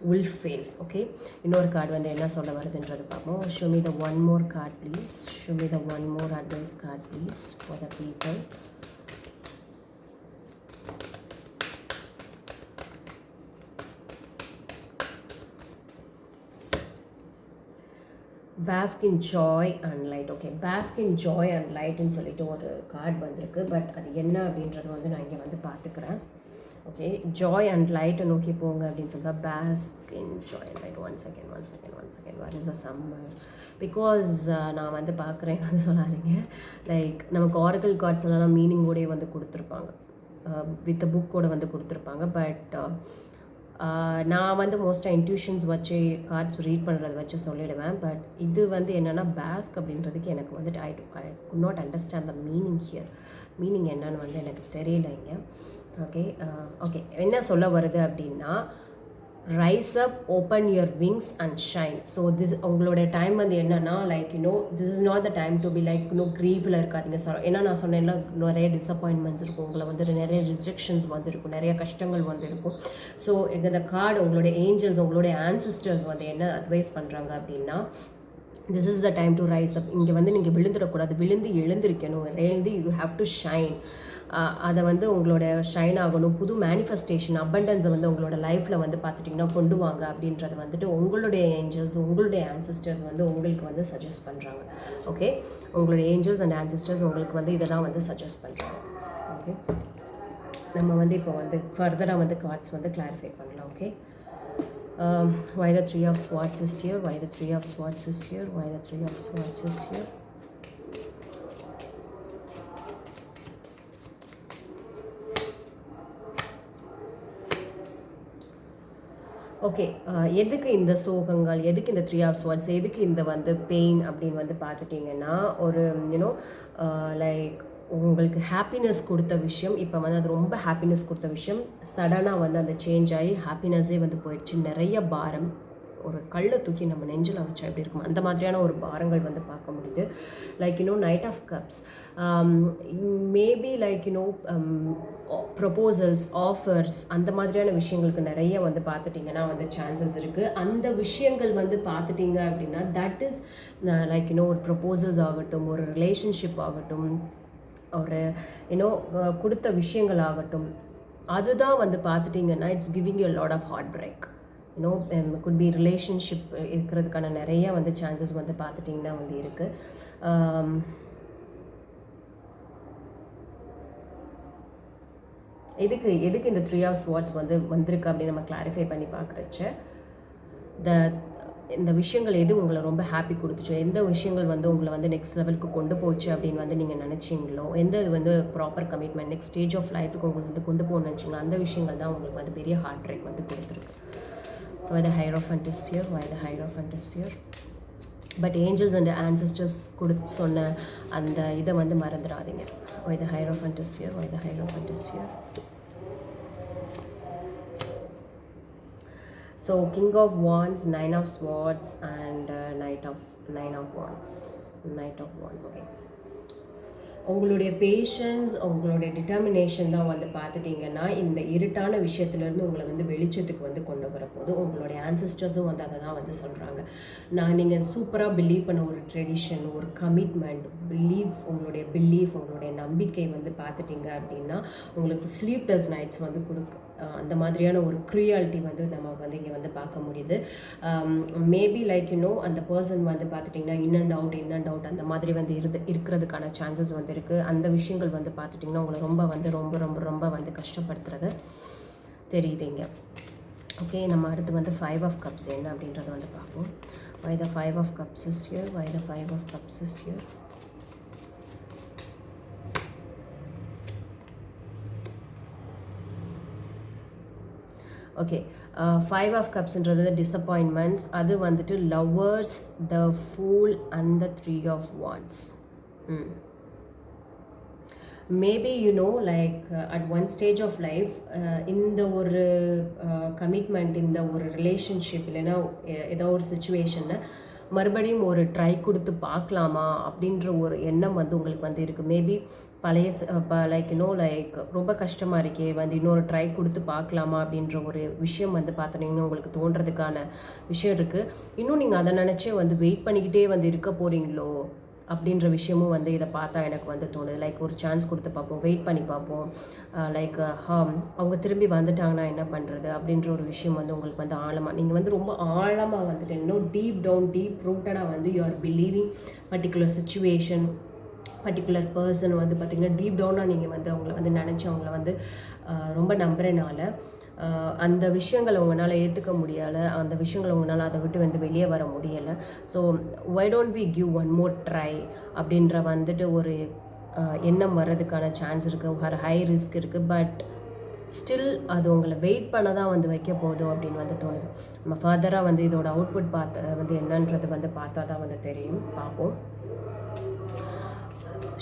wolf face. Okay, இன்னொரு கார்டு வந்து என்ன சொல்ல வருதுன்றது பார்ப்போம். show me the one more card please, show me the one more advice card please for the people. bask in joy and light. Okay, bask in joy and light ன்னு சொல்லிட்டு ஒரு card வந்திருக்கு. But அது என்ன அப்படின்றது வந்து நான் இங்கே வந்து பார்த்துக்கிறேன். ஓகே, ஜாய் அண்ட் லைட்டை நோக்கி போங்க அப்படின்னு சொல்லிட்டா bask in joy and light. One second what is a summer, because நான் வந்து பார்க்குறேன் வந்து சொல்லாதீங்க. லைக் நமக்கு ஆரக்கிள் கார்ட்ஸ் எல்லாம் மீனிங்கோடய வந்து கொடுத்துருப்பாங்க, வித் புக்கோட வந்து கொடுத்துருப்பாங்க. பட் நான் வந்து மோஸ்ட்டாக இன்ட்யூஷன்ஸ் வச்சு கார்ட்ஸ் ரீட் பண்ணுறத வச்சு சொல்லிடுவேன். பட் இது வந்து என்னென்னா பேஸ்க் அப்படின்றதுக்கு எனக்கு வந்துட்டு I could not understand the meaning here. Meaning என்னன்னு வந்து எனக்கு தெரியல இங்கே. ஓகே, என்ன சொல்ல வருது அப்படின்னா rise up, open your wings and shine. So உங்களோட டைம் வந்து என்னென்னா like this is not the time to be like க்ரீஃபில் இருக்காதிங்க சார். ஏன்னா நான் சொன்னேன்ல நிறைய டிசப்பாயின்மெண்ட்ஸ் இருக்கும், உங்களை வந்து நிறைய ரிஜெக்ஷன்ஸ் வந்து இருக்கும், நிறைய கஷ்டங்கள் வந்து இருக்கும். ஸோ இந்த கார்டு உங்களுடைய ஏஞ்சல்ஸ், உங்களுடைய ஆன்சிஸ்டர்ஸ் வந்து என்ன அட்வைஸ் பண்ணுறாங்க அப்படின்னா this is the time to rise up. இங்கே வந்து நீங்கள் விழுந்துடக்கூடாது, விழுந்து எழுந்திருக்கணும். You have to shine. அதை வந்து உங்களோட ஷைன் ஆகணும். புது மேனிஃபெஸ்டேஷன், அபண்டன்ஸை வந்து உங்களோட லைஃப்பில் வந்து பார்த்துட்டிங்கன்னா கொண்டு வாங்க அப்படின்றது வந்துட்டு உங்களுடைய ஏஞ்சல்ஸ், உங்களுடைய ஆன்சிஸ்டர்ஸ் வந்து உங்களுக்கு வந்து சஜஸ்ட் பண்ணுறாங்க. ஓகே, உங்களுடைய ஏஞ்சல்ஸ் அண்ட் ஆன்சிஸ்டர்ஸ் உங்களுக்கு வந்து இதை தான் வந்து சஜஸ்ட் பண்ணுறாங்க. ஓகே, நம்ம வந்து இப்போ வந்து ஃபர்தராக வந்து கார்ட்ஸ் வந்து கிளாரிஃபை பண்ணலாம். Okay, why the 3 of swords is here, why the 3 of swords is here, why the 3 of swords is here. Okay. எதுக்கு இந்த சோகங்கள், எதுக்கு இந்த 3 ஆஃப் ஸ்வார்ட்ஸ், எதுக்கு இந்த வந்து பெயின் அப்படின்னு வந்து பார்த்துட்டிங்கன்னா, ஒரு யூனோ லைக் உங்களுக்கு ஹாப்பினஸ் கொடுத்த விஷயம், இப்போ வந்து அது ரொம்ப ஹாப்பினஸ் கொடுத்த விஷயம், சடனாக வந்து அந்த சேஞ்ச் ஆகி ஹாப்பினஸ்ஸே வந்து போயிடுச்சு. நிறைய பாரம், ஒரு கல்லை தூக்கி நம்ம நெஞ்சில் வச்சா எப்படி இருக்கும், அந்த மாதிரியான ஒரு பாரங்கள் வந்து பார்க்க முடியுது. Like knight of cups, maybe like proposals, offers, அந்த மாதிரியான விஷயங்களுக்கு நிறைய வந்து பார்த்துட்டிங்கன்னா வந்து சான்சஸ் இருக்குது. அந்த விஷயங்கள் வந்து பார்த்துட்டிங்க அப்படின்னா தட் இஸ் லைக் ஒரு ப்ரொபோசல்ஸ் ஆகட்டும், ஒரு ரிலேஷன்ஷிப் ஆகட்டும், ஒரு கொடுத்த விஷயங்கள் ஆகட்டும், அதுதான் வந்து பார்த்துட்டிங்கன்னா it's giving you lot of heart break. Good be relationship இருக்கிறதுக்கான நிறைய வந்து சான்சஸ் வந்து பார்த்துட்டிங்கன்னா வந்து இருக்குது. எதுக்கு இந்த 3 ஆஃப் ஸ்வார்ட்ஸ் வந்து வந்திருக்கு அப்படின்னு நம்ம கிளாரிஃபை பண்ணி பார்க்குறச்ச, த இந்த விஷயங்கள் எது உங்களை ரொம்ப ஹாப்பி கொடுத்துச்சோ, எந்த விஷயங்கள் வந்து உங்களை வந்து நெக்ஸ்ட் லெவலுக்கு கொண்டு போச்சு அப்படின்னு வந்து நீங்கள் நினச்சிங்களோ, எந்த இது வந்து proper commitment next stage of லைஃபுக்கு உங்களுக்கு வந்து கொண்டு போகணும்னு நினச்சிங்களோ, அந்த விஷயங்கள் தான் உங்களுக்கு வந்து பெரிய ஹார்ட் பிரேக் வந்து கொடுத்துருக்கு. Why the Hierophant is here? Why the Hierophant is here? But angels and ancestors கொடுத்து சொன்ன அந்த இதை வந்து மறந்துடாதீங்க. Why the Hierophant is here? Why the Hierophant is here? So King of Wands, Nine of Swords, and Nine of Wands. Knight of Wands. Okay. உங்களுடைய patience, உங்களுடைய determination தான் வந்து பார்த்துட்டிங்கன்னா இந்த இருட்டான விஷயத்துலேருந்து உங்களை வந்து வெளிச்சத்துக்கு வந்து கொண்டு வரப்போது. உங்களுடைய ஆன்சஸ்டர்ஸும் வந்து அதை தான் வந்து சொல்கிறாங்க. நீங்கள் சூப்பராக பிலீவ் பண்ண ஒரு ட்ரெடிஷன், ஒரு கமிட்மெண்ட், உங்களுடைய நம்பிக்கை வந்து பார்த்துட்டிங்க அப்படின்னா உங்களுக்கு ஸ்லீப்லெஸ் நைட்ஸ் வந்து அந்த மாதிரியான ஒரு க்ரூயாலிட்டி வந்து நம்ம வந்து இங்கே வந்து பார்க்க முடியுது. மேபி லைக் அந்த பர்சன் வந்து பார்த்துட்டிங்கன்னா இன் அண்ட் அவுட் அந்த மாதிரி வந்து இருக்கிறதுக்கான சான்சஸ் வந்து இருக்குது. அந்த விஷயங்கள் வந்து பார்த்துட்டிங்கன்னா உங்களை ரொம்ப வந்து கஷ்டப்படுத்துறது தெரியுதுங்க. ஓகே, நம்ம அடுத்து வந்து 5 ஆஃப் கப்ஸ் என்ன அப்படின்றத வந்து பார்ப்போம். Why the 5 of cups is here? Why the 5 of cups is here? Okay, 5 of கப்ஸ்ன்றது டிசப்பாயின்மெண்ட்ஸ், அது வந்துட்டு lovers, the fool and the 3 of wands. Maybe like at one stage of life இந்த ஒரு commitment, இந்த ஒரு ரிலேஷன்ஷிப் இல்லைன்னா ஏதோ ஒரு சுச்சுவேஷனை மறுபடியும் ஒரு ட்ரை கொடுத்து பார்க்கலாமா அப்படின்ற ஒரு எண்ணம் வந்து உங்களுக்கு வந்து இருக்குது. மேபி பழைய லைக் ரொம்ப கஷ்டமாக இருக்கே வந்து இன்னொரு ட்ரை கொடுத்து பார்க்கலாமா அப்படின்ற ஒரு விஷயம் வந்து பார்த்தீங்கன்னா உங்களுக்கு தோன்றதுக்கான விஷயம் இருக்குது. இன்னும் நீங்கள் அதை நினச்சே வந்து வெயிட் பண்ணிக்கிட்டே வந்து இருக்க போகிறீங்களோ அப்படின்ற விஷயமும் வந்து இதை பார்த்தா எனக்கு வந்து தோணுது. லைக் ஒரு சான்ஸ் கொடுத்து பார்ப்போம், வெயிட் பண்ணி பார்ப்போம், லைக் அவங்க திரும்பி வந்துட்டாங்கன்னா என்ன பண்ணுறது அப்படின்ற ஒரு விஷயம் வந்து உங்களுக்கு வந்து நீங்கள் வந்து ரொம்ப ஆழமாக வந்துட்டு டீப் ரூட்டடாக வந்து you are believing particular situation, particular person வந்து பார்த்திங்கன்னா டீப் டவுனாக நீங்கள் வந்து அவங்கள வந்து நினச்சி அவங்கள வந்து ரொம்ப நம்புறனால அந்த விஷயங்களை உங்களால் ஏற்றுக்க முடியலை, அந்த விஷயங்களை உங்களால் அதை விட்டு வந்து வெளியே வர முடியலை. So why don't we give one more try அப்படின்ற வந்துட்டு ஒரு எண்ணம் வர்றதுக்கான சான்ஸ் இருக்குது. ஒரு ஹை ரிஸ்க் இருக்குது. பட் ஸ்டில் அது உங்களை வெயிட் பண்ண தான் வந்து வைக்க போதும் அப்படின்னு வந்து தோணுது. நம்ம ஃபர்தராக வந்து இதோட அவுட்புட் வந்து என்னன்றது வந்து பார்த்தா தான் வந்து தெரியும். பார்ப்போம்.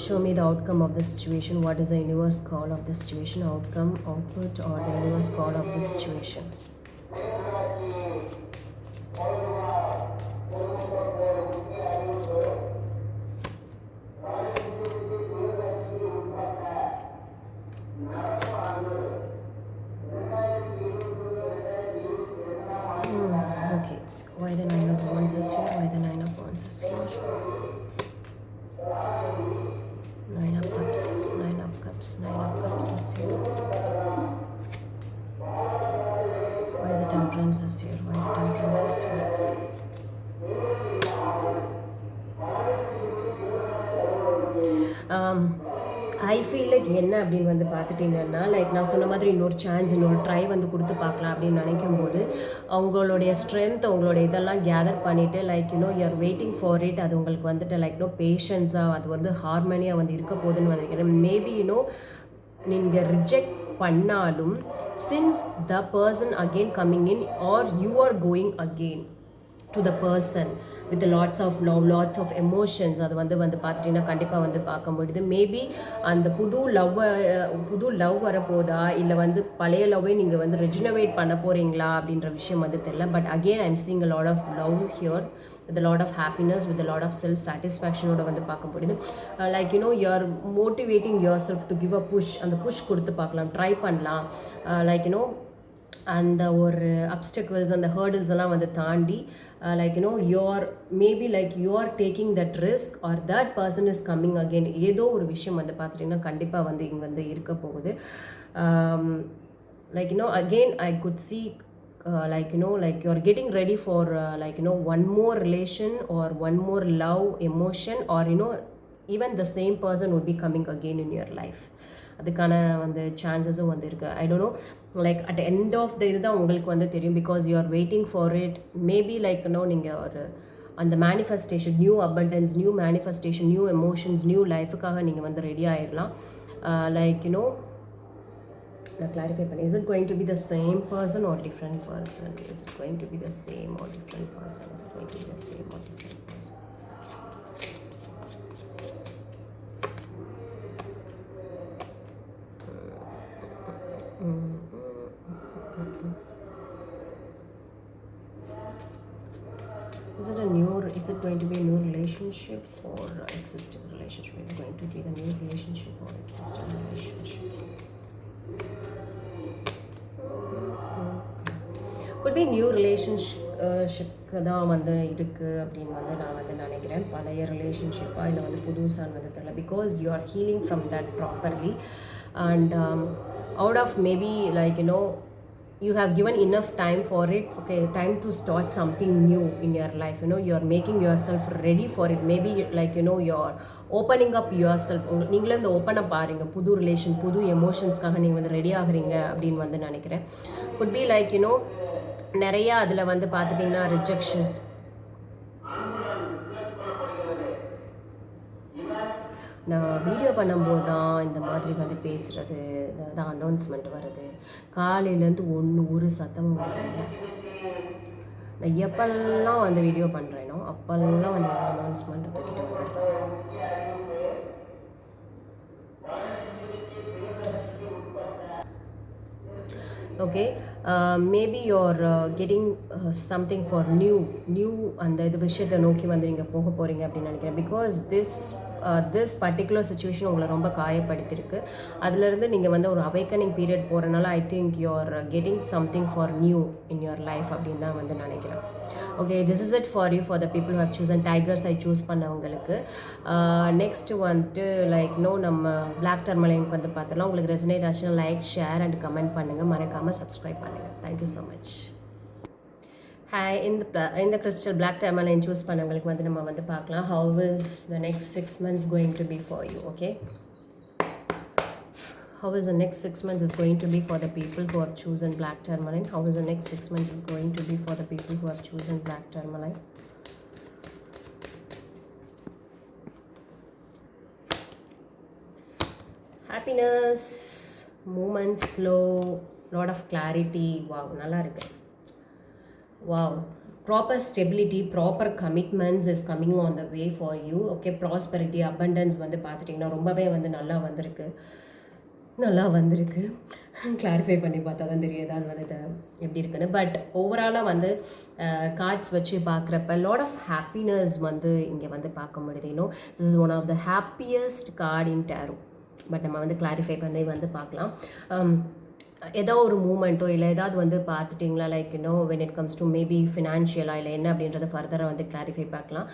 Show me the outcome of the situation. What is the universe call of the situation? Outcome, output, or the universe call of the situation? Okay. Why the 9 of Wands is here? Why the 9 of Wands is here? 9 of Cups, 9 of Cups, 9 of Cups is here. Why the Temperance is here? Why the Temperance is here? I feel like என்ன அப்படின்னு வந்து பார்த்துட்டிங்கன்னா, like நான் சொன்ன மாதிரி இன்னொரு chance, இன்னொரு try வந்து கொடுத்து பார்க்கலாம் அப்படின்னு நினைக்கும் போது அவங்களுடைய ஸ்ட்ரென்த், அவங்களுடைய இதெல்லாம் கேதர் பண்ணிவிட்டு like you are waiting for it. அது உங்களுக்கு வந்துட்டு லைக் பேஷன்ஸாக அது வந்து ஹார்மனியாக வந்து இருக்க போகுதுன்னு நினைக்கிறேன். மேபி நீங்கள் ரிஜெக்ட் பண்ணாலும் since the person again coming in or you are going again to the person with lots of love, lots of emotions, அது வந்து பார்த்துட்டிங்கன்னா கண்டிப்பாக வந்து பார்க்க முடியுது. மேபி அந்த புது லவ் வரப்போதா இல்லை வந்து பழைய லவ்வே நீங்கள் வந்து ரெஜினவேட் பண்ண போகிறீங்களா அப்படின்ற விஷயம் வந்து தெரியல. But again I am seeing a lot of love here with a lot of happiness, with a lot of self satisfaction ஓட வந்து பார்க்க முடியுது. Like you are motivating yourself to give a push. அந்த புஷ் கொடுத்து பார்க்கலாம், try பண்ணலாம். Like அந்த ஒரு அப்டக்கிள்ஸ் அந்த ஹர்டில்ஸ் எல்லாம் வந்து தாண்டி like you're maybe like you're taking that risk or that person is coming again. ஏதோ ஒரு விஷயம் வந்து பார்த்துட்டிங்கன்னா கண்டிப்பாக வந்து இங்கே வந்து இருக்க போகுது. Like again I could see like like you're getting ready for like one more relation or one more love emotion, or even the same person would be coming again in your life. அதுக்கான வந்து சான்சஸும் வந்து இருக்குது. I don't know like at end of the இதுதான் உங்களுக்கு வந்து தெரியும். Because you are waiting for it. Maybe like நீங்கள் ஒரு அந்த manifestation, new abundance, new manifestation, new emotions, new லைஃபுக்காக நீங்கள் வந்து ரெடி ஆகிடலாம். லைக் நான் கிளாரிஃபை பண்ணேன். Is it going to be the same person or different person? Is it going to be the same or different person? Is it going to be the same or different person? Is it going to be a new relationship or existing relationship? Is it going to be the new relationship or existing relationship? Could be new relationship தான் வந்து இருக்குது அப்படின்னு வந்து நான் வந்து நினைக்கிறேன். பழைய ரிலேஷன்ஷிப்பாக இல்லை வந்து புதுசாக வந்து தெரியல. Because you are healing from that properly and out of maybe like you have given enough time for it. Okay, time to start something new in your life. You are making yourself ready for it. Maybe like you are opening up yourself. நீங்களே இந்த open up ஆகிறீங்க, புது relation, புது எமோஷன்ஸ்க்காக நீங்கள் வந்து ready ஆகுறீங்க அப்படின்னு வந்து நினைக்கிறேன். could be like நிறையா அதில் வந்து பார்த்துட்டிங்கன்னா ரிஜெக்ஷன்ஸ். நான் வீடியோ பண்ணும்போது தான் இந்த மாதிரி வந்து பேசுகிறது, அதான் அனௌன்ஸ்மெண்ட் வருது. காலையிலேருந்து ஒரு சத்தமும் வரல. நான் எப்பெல்லாம் வந்து வீடியோ பண்ணுறேனோ அப்போல்லாம் வந்து அனௌன்ஸ்மெண்ட் தூக்கிட்டு வந்துடுறேன். Okay, maybe you're getting something for new அந்த இது விஷயத்தை நோக்கி வந்து நீங்கள் போக போகிறீங்க அப்படின்னு நினைக்கிறேன். பிகாஸ் திஸ் பர்டிகுலர் சுச்சுவேஷன் உங்களை ரொம்ப காயப்படுத்திருக்கு. அதுலேருந்து நீங்கள் வந்து ஒரு அவைக்கனிங் பீரியட் போகிறனால I think you are getting something for new in your life அப்படின்னு தான் வந்து நினைக்கிறேன். Okay, this is it for you, for the people have chosen tiger's eye choose பண்ணவங்களுக்கு. நெக்ஸ்ட்டு வந்துட்டு லைக் நம்ம பிளாக் டர்மலைனுக்கு வந்து பார்த்தலாம். உங்களுக்கு ரெசனேட் ஆச்சுன்னா லைக், ஷேர் அண்ட் கமெண்ட் பண்ணுங்கள். மறக்காமல் சப்ஸ்கிரைப் பண்ணுங்கள். Thank you so much. ஹாய், இந்த கிறிஸ்டல் பிளாக் டர்மலைன் சூஸ் பண்ணவங்களுக்கு வந்து நம்ம வந்து பார்க்கலாம். How is the next 6 months going to be for you? Okay, how is the next 6 months is going to be for the people who have chosen black tourmaline? How is the next 6 months is going to be for the people who have chosen black tourmaline? Happiness, movement, slow, lot of clarity. Wow, நல்லா இருக்கு. Wow, proper stability, proper commitments is coming on the way for you. Okay, prosperity, abundance வந்து பார்த்துட்டிங்கன்னா ரொம்பவே வந்து நல்லா வந்திருக்கு. Clarify பண்ணி பார்த்தா தான் தெரியுது அது வந்து எப்படி இருக்குன்னு. பட் ஓவராலாக வந்து கார்ட்ஸ் வச்சு பார்க்குறப்ப லாட் ஆஃப் ஹாப்பினஸ் வந்து இங்கே வந்து பார்க்க முடியுது. This is one of the happiest card in tarot. But நம்ம வந்து கிளாரிஃபை பண்ணி வந்து பார்க்கலாம். ஏதோ ஒரு மூமெண்ட்டோ இல்லை ஏதாவது வந்து பார்த்துட்டிங்களா, like when it comes to maybe ஃபினான்ஷியலாக இல்லை என்ன அப்படின்றத ஃபர்தராக வந்து கிளாரிஃபை பார்க்கலாம்.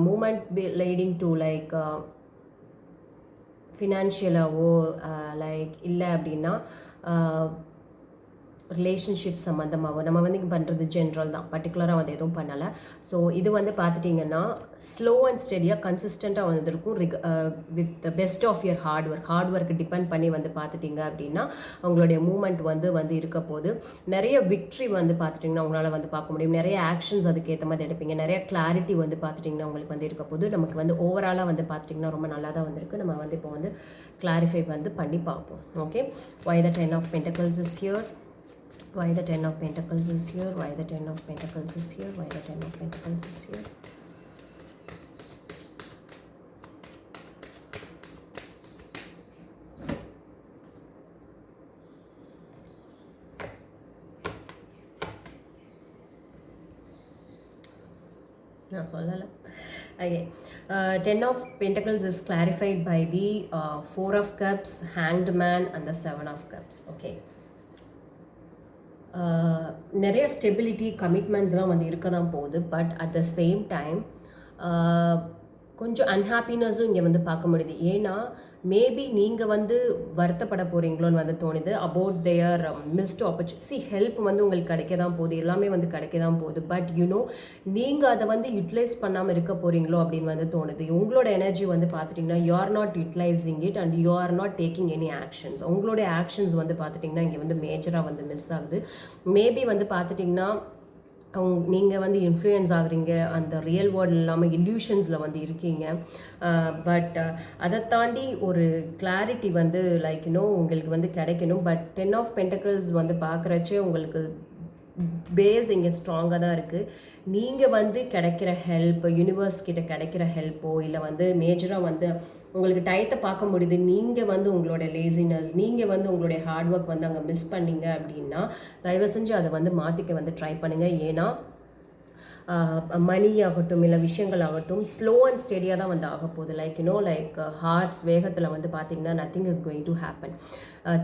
மூமெண்ட் லீடிங் டு லைக் ஃபினான்ஷியலாவோ லைக் இல்லை அப்படின்னா ரிலேஷன்ஷிப் சம்மந்தமாகவும் நம்ம வந்து இங்கே பண்ணுறது ஜென்ரல் தான், பர்டிகுலராக வந்து எதுவும் பண்ணலை. ஸோ இது வந்து பார்த்துட்டிங்கன்னா ஸ்லோ அண்ட் ஸ்டெடியாக கன்சிஸ்டண்ட்டாக வந்துருக்கும் with the best of your hard work depend பண்ணி வந்து பார்த்துட்டிங்க அப்படின்னா அவங்களுடைய மூமெண்ட் வந்து இருக்க போது நிறைய விக்ட்ரி வந்து பார்த்துட்டிங்கன்னா உங்களால் வந்து பார்க்க முடியும். நிறைய ஆக்ஷன்ஸ் அதுக்கேற்ற மாதிரி எடுப்பீங்க. நிறைய கிளாரிட்டி வந்து பார்த்துட்டிங்கன்னா உங்களுக்கு வந்து இருக்க போது நமக்கு வந்து ஓவராலாக வந்து பார்த்துட்டிங்கன்னா ரொம்ப நல்லா தான் வந்திருக்கு. நம்ம வந்து இப்போ வந்து கிளாரிஃபை வந்து பண்ணி பார்ப்போம். Okay, why the 10 of Pentacles is here, why the 10 of Pentacles is here, why the 10 of Pentacles is here, why the 10 of Pentacles is here. நான் சொல்லலை. Okay, 10 of Pentacles is clarified by the 4 of Cups, Hanged Man and the 7 of Cups. Okay, நிறைய stability கமிட்மெண்ட்ஸ்லாம் வந்து இருக்க தான் போகுது. But at the same time கொஞ்சம் அன்ஹாப்பினஸும் இங்கே வந்து பார்க்க முடியுது. ஏன்னா மேபி நீங்கள் வந்து வருத்தப்பட போகிறீங்களோன்னு வந்து தோணுது about their missed opportunity. Help வந்து உங்களுக்கு கிடைக்க தான் போகுது, எல்லாமே வந்து கிடைக்க தான் போகுது. பட் யூனோ நீங்கள் அதை வந்து யூட்டிலைஸ் பண்ணாமல் இருக்க போகிறீங்களோ அப்படின்னு வந்து தோணுது. உங்களோட எனர்ஜி வந்து பார்த்துட்டிங்கன்னா you are not utilising it and you are not taking any actions. உங்களுடைய ஆக்ஷன்ஸ் வந்து பார்த்துட்டிங்கன்னா இங்கே வந்து மேஜராக வந்து மிஸ் ஆகுது. மேபி வந்து பார்த்துட்டிங்கன்னா நீங்கள் வந்து இன்ஃப்ளூயன்ஸ் ஆகுறீங்க, அந்த ரியல் வேர்ல்டு இல்லாமல் இல்யூஷன்ஸில் வந்து இருக்கீங்க. பட் அதை தாண்டி ஒரு கிளாரிட்டி வந்து லைக் உங்களுக்கு வந்து கிடைக்கணும். பட் 10 ஆஃப் பென்டக்கிள்ஸ் வந்து பார்க்குறச்சே உங்களுக்கு பேஸ் இங்கே ஸ்ட்ராங்காக தான் இருக்குது. நீங்கள் வந்து கிடைக்கிற ஹெல்ப், யூனிவர்ஸ் கிட்ட கிடைக்கிற ஹெல்ப்போ இல்லை வந்து மேஜராக வந்து உங்களுக்கு டயத்தை பார்க்க முடியுது. நீங்கள் வந்து உங்களோட லேசினஸ், நீங்கள் வந்து உங்களுடைய ஹார்ட் ஒர்க் வந்து அங்கே மிஸ் பண்ணீங்க அப்படின்னா தயவு செஞ்சு அதை வந்து மாற்றிக்க வந்து ட்ரை பண்ணுங்கள். ஏன்னா மணி ஆகட்டும் இல்லை விஷயங்கள் ஆகட்டும் ஸ்லோ அண்ட் ஸ்டெடியாக தான் வந்து ஆக போகுது. லைக் ஹார்ஸ் வேகத்தில் வந்து பார்த்திங்கன்னா nothing is going to happen.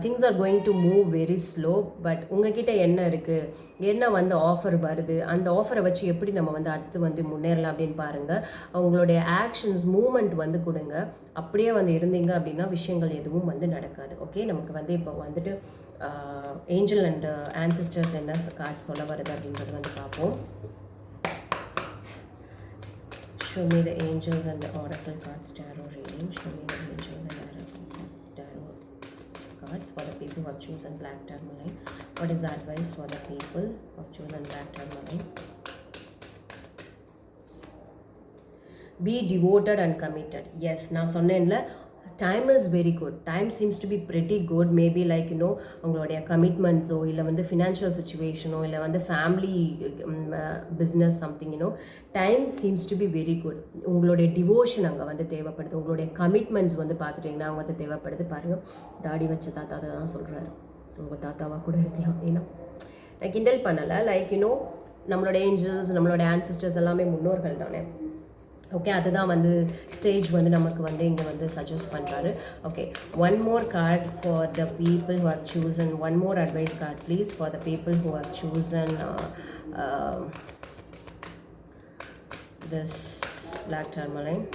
Things are going to move very slow. But உங்ககிட்ட என்ன இருக்குது, என்ன வந்து ஆஃபர் வருது, அந்த ஆஃபரை வச்சு எப்படி நம்ம வந்து அடுத்து வந்து முன்னேறலாம் அப்படின்னு பாருங்கள். அவங்களுடைய ஆக்ஷன்ஸ் மூமெண்ட் வந்து கொடுங்க. அப்படியே வந்து இருந்தீங்க அப்படின்னா விஷயங்கள் எதுவும் வந்து நடக்காது. ஓகே, நமக்கு வந்து இப்போ வந்துட்டு ஏஞ்சல் அண்ட் ஆன்சிஸ்டர்ஸ் என்ன கார்டு சொல்ல வருது அப்படின்றது வந்து பார்ப்போம். Show me the angels and the oracle cards tarot reading. Show me the angels and oracle cards tarot cards for the people who have chosen black tourmaline. What is the advice for the people who have chosen black tourmaline? Be devoted and committed. Yes, நான் சொன்னேன்ல time is very good. Time seems to be pretty good. Maybe like உங்களுடைய கமிட்மெண்ட்ஸோ இல்லை வந்து financial சுச்சுவேஷனோ இல்லை வந்து family business something time seems to be very good. உங்களுடைய டிவோஷன் அங்கே வந்து தேவைப்படுது. உங்களுடைய கமிட்மெண்ட்ஸ் வந்து பார்த்துட்டிங்கன்னா அவங்க வந்து தேவைப்படுது. பாருங்கள், தாடி வச்ச தாத்தா தான் சொல்கிறாரு. உங்கள் தாத்தாவாக கூட இருக்கலாம். ஏன்னா நான் கிண்டல் பண்ணலை. லைக் நம்மளோட ஏஞ்சல்ஸ், நம்மளோட ஆன்சிஸ்டர்ஸ் எல்லாமே முன்னோர்கள் தானே. ஓகே, அதுதான் வந்து சேஜ் வந்து நமக்கு வந்து இங்கே வந்து சஜஸ்ட் பண்ணுறாரு. Okay, one more card for the people who have chosen. One more advice card please for the people who have chosen this black tourmaline.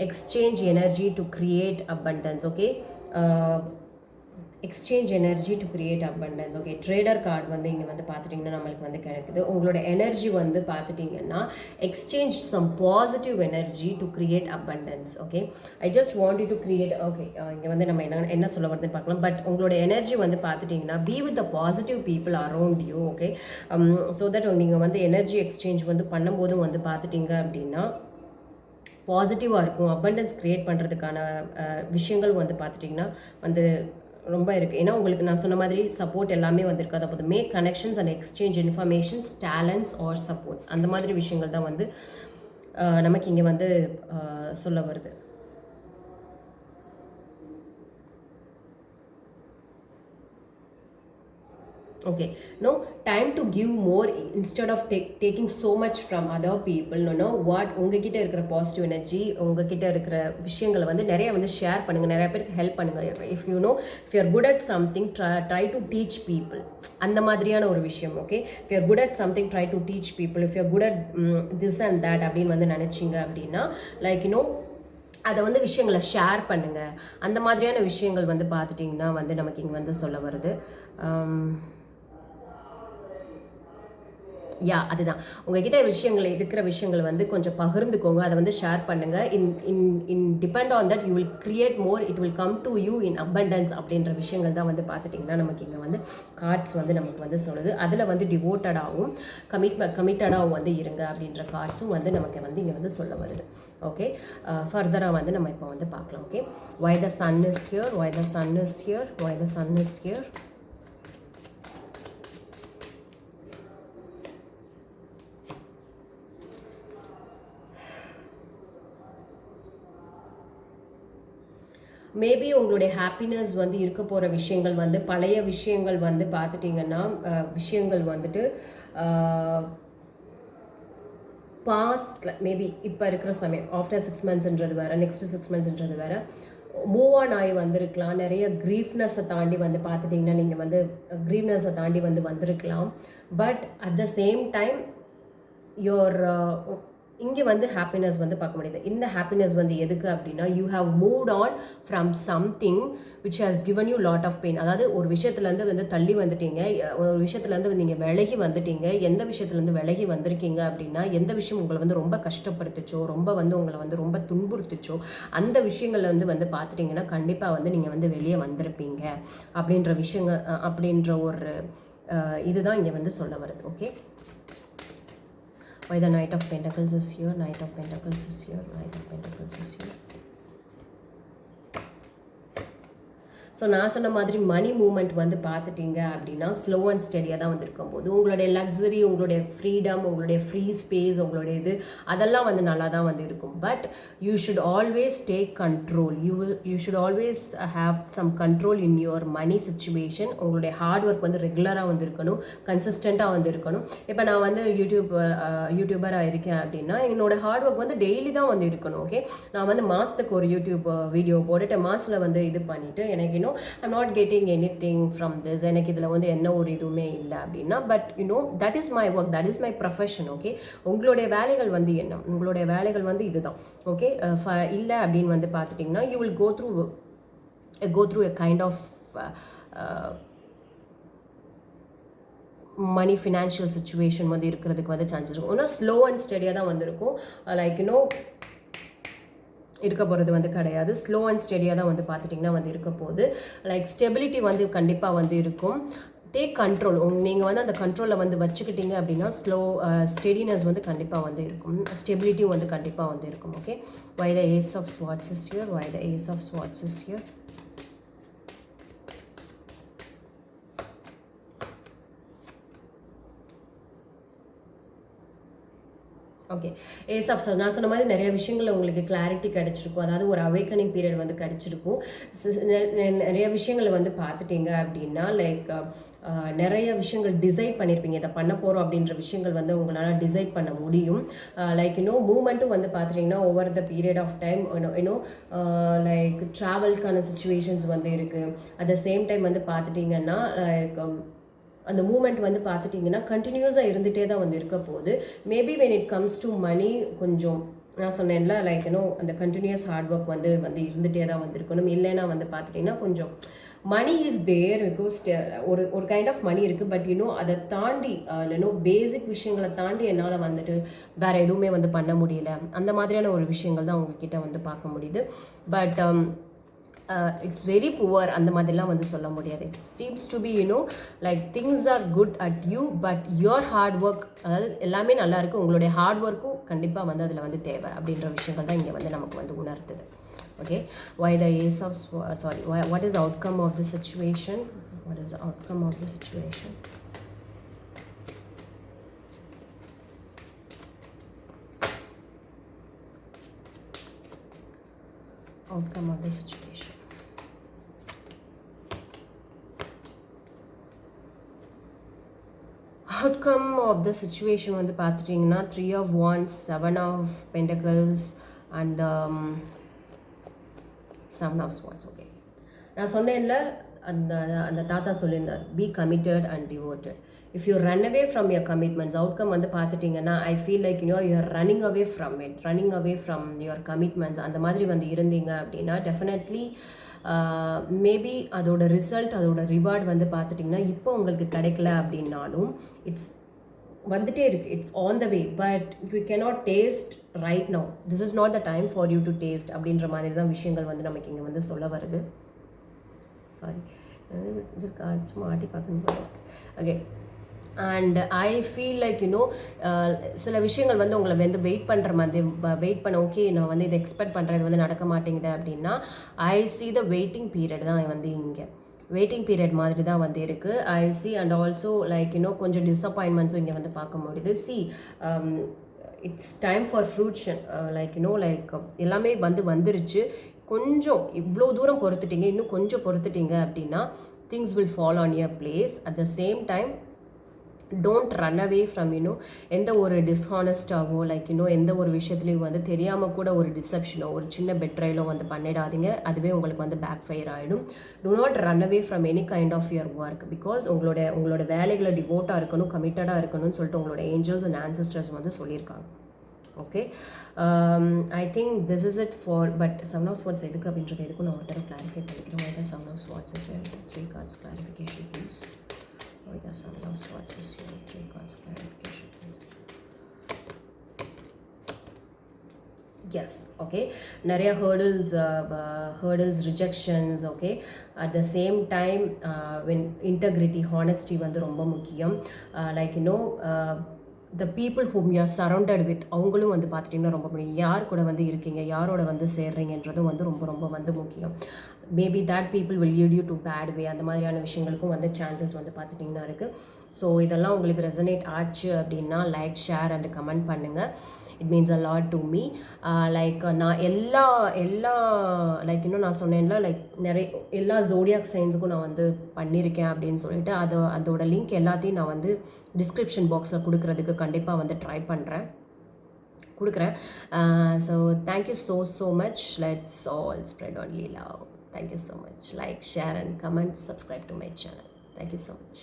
Exchange energy to create abundance. Okay, exchange energy to create abundance. Okay, trader card வந்து இங்கே வந்து பார்த்துட்டிங்கன்னா நம்மளுக்கு வந்து கிடைக்குது. உங்களோட energy வந்து பார்த்துட்டிங்கன்னா exchange some positive energy to create abundance. Okay, I just want you to create. Okay, இங்கே வந்து நம்ம என்ன சொல்ல வருதுன்னு பார்க்கலாம். பட் உங்களோட எனர்ஜி வந்து பார்த்துட்டிங்கன்னா be with the positive people around you. Okay, so that நீங்கள் வந்து எனர்ஜி எக்ஸ்சேஞ்ச் வந்து பண்ணும்போதும் வந்து பார்த்துட்டிங்க அப்படின்னா பாசிட்டிவாக இருக்கும். அபண்டன்ஸ் க்ரியேட் பண்ணுறதுக்கான விஷயங்கள் வந்து பார்த்துட்டிங்கன்னா வந்து ரொம்ப இருக்குது. ஏன்னா உங்களுக்கு நான் சொன்ன மாதிரி சப்போர்ட் எல்லாமே வந்திருக்கு. அதை போது make connections and exchange informations, talents or supports, அந்த மாதிரி விஷயங்கள் தான் வந்து நமக்கு இங்கே வந்து சொல்ல வருது. Okay, no, time to give more instead of taking so much from other people. No, what உங்ககிட்ட இருக்கிற பாசிட்டிவ் எனர்ஜி, உங்ககிட்ட இருக்கிற விஷயங்களை வந்து நிறைய வந்து ஷேர் பண்ணுங்கள், நிறைய பேருக்கு ஹெல்ப் பண்ணுங்கள். If you are good at something try to teach people, அந்த மாதிரியான ஒரு விஷயம். Okay, if you are good at something try to teach people. If you are good at this and that அப்படின்னு வந்து நினச்சிங்க அப்படின்னா லைக் அதை வந்து விஷயங்களை ஷேர் பண்ணுங்கள். அந்த மாதிரியான விஷயங்கள் வந்து பார்த்துட்டிங்கன்னா வந்து நமக்கு இங்கே வந்து சொல்ல வருது. அதுதான் உங்ககிட்ட விஷயங்கள் இருக்கிற விஷயங்கள் வந்து கொஞ்சம் பகிர்ந்துக்கோங்க, அதை வந்து ஷேர் பண்ணுங்கள். In depend on that you will create more, it will come to you in abundance அப்படின்ற விஷயங்கள் தான் வந்து பார்த்துட்டிங்கன்னா நமக்கு இங்கே வந்து கார்ட்ஸ் வந்து நமக்கு வந்து சொல்லுது. அதில் வந்து டிவோட்டடாகவும் கமிட்டடாகவும் வந்து இருங்க அப்படின்ற கார்ட்ஸும் வந்து நமக்கு வந்து இங்கே வந்து சொல்ல வருது. ஓகே, ஃபர்தராக வந்து நம்ம இப்போ வந்து பார்க்கலாம். Okay, why the sun is here, why the sun is here, why the sun is here. Maybe உங்களுடைய ஹாப்பினஸ் வந்து இருக்க போகிற விஷயங்கள் வந்து பழைய விஷயங்கள் வந்து பார்த்துட்டிங்கன்னா விஷயங்கள் வந்துட்டு பாஸ்டில் மேபி இப்போ இருக்கிற சமயம் ஆஃப்டர் 6 monthsன்றது வேறு, நெக்ஸ்ட் 6 monthsன்றது வேறு, மூவ் ஆன் ஆகி வந்திருக்கலாம். நிறைய க்ரீஃப்னஸை தாண்டி வந்து பார்த்துட்டிங்கன்னா நீங்கள் வந்து க்ரீஃப்னஸை தாண்டி வந்து வந்திருக்கலாம். But at the same time your இங்கே வந்து ஹாப்பினஸ் வந்து பார்க்க முடியுது. இந்த ஹாப்பினஸ் வந்து எதுக்கு அப்படின்னா, you have moved on from something which has given you lot of pain. அதாவது ஒரு விஷயத்துலேருந்து வந்து தள்ளி வந்துட்டீங்க, ஒரு விஷயத்துலேருந்து நீங்கள் விலகி வந்துட்டீங்க. எந்த விஷயத்துலேருந்து விலகி வந்திருக்கீங்க அப்படின்னா, எந்த விஷயம் உங்களை வந்து ரொம்ப கஷ்டப்படுத்துச்சோ, ரொம்ப வந்து உங்களை வந்து ரொம்ப துன்புறுத்துச்சோ, அந்த விஷயங்கள் வந்து பார்த்துட்டிங்கன்னா கண்டிப்பாக வந்து நீங்கள் வந்து வெளியே வந்திருப்பீங்க அப்படின்ற விஷயங்கள், அப்படின்ற ஒரு இதுதான் இங்கே வந்து சொல்ல வருது. Okay, why the Knight of Pentacles is here, Knight of Pentacles is here, Knight of Pentacles is here. So நான் சொன்ன மாதிரி மணி மூமெண்ட் வந்து பார்த்துட்டிங்க அப்படின்னா ஸ்லோ அண்ட் ஸ்டெடியாக தான் வந்து இருக்கும்போது உங்களுடைய லக்ஸரி, உங்களுடைய ஃப்ரீடம், உங்களுடைய ஃப்ரீ ஸ்பேஸ், உங்களுடைய இது அதெல்லாம் வந்து நல்லா தான் வந்து இருக்கும். But you should always take control. You should always have some control in your money situation. உங்களுடைய ஹார்ட் ஒர்க் வந்து ரெகுலராக வந்து இருக்கணும், கன்சிஸ்டண்ட்டாக வந்து இருக்கணும். இப்போ நான் வந்து யூடியூபராக இருக்கேன் அப்படின்னா என்னோடய ஹார்ட் ஒர்க் வந்து டெய்லி தான் வந்து இருக்கணும். ஓகே, நான் வந்து மாதத்துக்கு ஒரு யூடியூப் வீடியோ போட்டுட்டு மாதத்தில் வந்து இது பண்ணிவிட்டு எனக்கு I'm not getting anything from this, எனக்கு இதில் வந்து என்ன ஒரு இதுவுமே இல்லை அப்படின்னா, but that is my work, that is my profession. Okay, உங்களுடைய வேலைகள் வந்து என்ன, உங்களுடைய வேலைகள் வந்து இதுதான். ஓகே, இல்லை அப்படின்னு வந்து பார்த்துட்டிங்கன்னா you will go through a kind of money financial situation வந்து இருக்கிறதுக்கு வந்து சான்சஸ் இருக்கும். ஆனால் ஸ்லோ அண்ட் ஸ்டெடியாக தான் வந்து இருக்கும். லைக் இருக்க போகிறது வந்து கிடையாது. ஸ்லோ அண்ட் ஸ்டெடியாக தான் வந்து பார்த்துட்டிங்கன்னா வந்து இருக்க போகுது. லைக் ஸ்டெபிலிட்டி வந்து கண்டிப்பாக வந்து இருக்கும். Take control. நீங்கள் வந்து அந்த கண்ட்ரோலில் வந்து வச்சுக்கிட்டீங்க அப்படின்னா ஸ்டெடினஸ் வந்து கண்டிப்பாக வந்து இருக்கும், ஸ்டெபிலிட்டியும் வந்து கண்டிப்பாக வந்து இருக்கும். Okay, why the Ace of Swords is here, why the Ace of Swords is here. Okay, ace of நான் சொன்ன மாதிரி நிறைய விஷயங்கள் உங்களுக்கு கிளாரிட்டி கிடச்சிருக்கும். அதாவது ஒரு அவேக்கனிங் பீரியட் வந்து கிடச்சிருக்கும். நிறைய விஷயங்களை வந்து பார்த்துட்டீங்க அப்படின்னா லைக் நிறைய விஷயங்கள் டிசைட் பண்ணியிருப்பீங்க. இதை பண்ண போகிறோம் அப்படின்ற விஷயங்கள் வந்து உங்களால் டிசைட் பண்ண முடியும். லைக் மூமெண்ட்டும் வந்து பார்த்துட்டிங்கன்னா over the period of time like ட்ராவல்க்கான சுச்சுவேஷன்ஸ் வந்து இருக்குது. அட் த சேம் டைம் வந்து பார்த்துட்டிங்கன்னா லைக் அந்த மூமெண்ட் வந்து பார்த்துட்டிங்கன்னா கண்டினியூஸாக இருந்துகிட்டே தான் வந்து இருக்க போகுது. Maybe when it comes to money கொஞ்சம் நான் சொன்னேன்ல லைக் அந்த கண்டினியூஸ் ஹார்ட் ஒர்க் வந்து இருந்துகிட்டே தான் வந்து இருக்கணும். இல்லைன்னா வந்து பார்த்துட்டிங்கன்னா கொஞ்சம் மணி இஸ் தேர் பிகாஸ் ஒரு கைண்ட் ஆஃப் மணி இருக்குது. பட் அதை தாண்டி பேசிக் விஷயங்களை தாண்டி என்னால் வந்துட்டு வேறு எதுவுமே வந்து பண்ண முடியல. அந்த மாதிரியான ஒரு விஷயங்கள் தான் உங்ககிட்ட வந்து பார்க்க முடியுது. பட் இட்ஸ் வெரி புவர் அந்த மாதிரிலாம் வந்து சொல்ல முடியாது. It seems to be like things are good at you, but your hard work, அதாவது எல்லாமே நல்லா இருக்குது, உங்களுடைய ஹார்ட் ஒர்க்கும் கண்டிப்பாக வந்து அதில் வந்து தேவை அப்படின்ற விஷயங்கள் தான் இங்கே வந்து நமக்கு வந்து உணர்த்துது. Okay, why the Ace of what is outcome of the situation, what is the outcome of the situation. Outcome of the situation. Outcome of the situation வந்து பார்த்துட்டிங்கன்னா 3 of Wands, 7 of Pentacles and 7 of Swords. Okay, நான் சொன்னேன்ல அந்த அந்த தாத்தா சொல்லியிருந்தார், B committed and devoted. If you run away from your commitments, outcome வந்து பார்த்துட்டிங்கன்னா I feel like you're running away from it, running away from your commitments அந்த மாதிரி வந்து இருந்தீங்க அப்படின்னா டெஃபினெட்லி மேபி அதோட ரிசல்ட், அதோட ரிவார்ட் வந்து பார்த்துட்டிங்கன்னா இப்போ உங்களுக்கு கிடைக்கல அப்படின்னாலும் இட்ஸ் வந்துட்டே இருக்குது, it's on the way. But you cannot taste right now, this is not the time for you to taste அப்படின்ற மாதிரி தான் விஷயங்கள் வந்து நமக்கு இங்கே வந்து சொல்ல வருது. சாரி, சும்மா ஆட்டி பார்க்கணும். Okay, and I feel like சில விஷயங்கள் வந்து உங்களை வந்து வெயிட் பண்ணுற மாதிரி, வெயிட் பண்ண ஓகே நான் வந்து இதை எக்ஸ்பெக்ட் பண்ணுறது வந்து நடக்க மாட்டேங்குது அப்படின்னா I see the waiting period தான் வந்து இங்கே வெயிட்டிங் பீரியட் மாதிரி தான் வந்து இருக்குது. I see and also like கொஞ்சம் டிஸப்பாயின்மெண்ட்ஸும் இங்கே வந்து பார்க்க முடியுது. See it's time for fruition, like like எல்லாமே வந்துருச்சு. கொஞ்சம் இவ்வளோ தூரம் பொறுத்துட்டீங்க, இன்னும் கொஞ்சம் பொறுத்துட்டீங்க அப்படின்னா things will follow on your place. At the same time don't run away from எந்த ஒரு டிஸ்ஹானஸ்டாகவோ லைக் எந்த ஒரு விஷயத்துலையும் வந்து தெரியாமல் கூட ஒரு டிசப்ஷனோ ஒரு சின்ன பெட்ரைலோ வந்து பண்ணிடாதீங்க. அதுவே உங்களுக்கு வந்து பேக் ஃபயர் ஆகிடும். Do not run away from any kind of your work, because உங்களோட வேலைகளை டிவோட்டாக இருக்கணும், கமிட்டடாக இருக்கணும்னு சொல்லிட்டு உங்களோட ஏஞ்சல்ஸ் அண்ட் ஆன்சஸ்டர்ஸ் வந்து சொல்லியிருக்காங்க. Okay, I think this is it for but seven of swords எதுக்கு அப்படின்றது எதுக்கும் நான் ஒரு தடவை கிளாரிஃபை பண்ணிக்கிறேன். Seven of swords is 3 cards clarification please. With the seven of swords is your 3 cards clarification please. Yes, okay, நிறைய hurdles, rejections, okay. At the same time when integrity, honesty வந்து ரொம்ப முக்கியம். Like the people whom you are surrounded with அவங்களும் வந்து பார்த்துட்டிங்கன்னா ரொம்ப முக்கியம். யார் கூட வந்து இருக்கீங்க, யாரோட வந்து சேர்றீங்கன்றதும் வந்து ரொம்ப ரொம்ப வந்து முக்கியம். Maybe that people will lead you to bad way, அந்த மாதிரியான விஷயங்களுக்கும் வந்து சான்சஸ் வந்து பார்த்துட்டிங்கன்னா இருக்குது. ஸோ இதெல்லாம் உங்களுக்கு ரெசனேட் ஆச்சு அப்படின்னா லைக், ஷேர் அண்ட் கமெண்ட் பண்ணுங்கள். It means a lot to me. Like நான் எல்லா லைக் நான் சொன்னேன்ல லைக் எல்லா ஜோடியாக் சைன்ஸுக்கும் நான் வந்து பண்ணியிருக்கேன் அப்படின்னு சொல்லிட்டு அதோட லிங்க் எல்லாத்தையும் நான் வந்து டிஸ்கிரிப்ஷன் பாக்ஸில் கொடுக்குறதுக்கு கண்டிப்பாக வந்து ட்ரை கொடுக்குறேன். So thank you so much. Let's all spread only love. Thank you so much. Like, share and comment, subscribe to my channel. Thank you so much.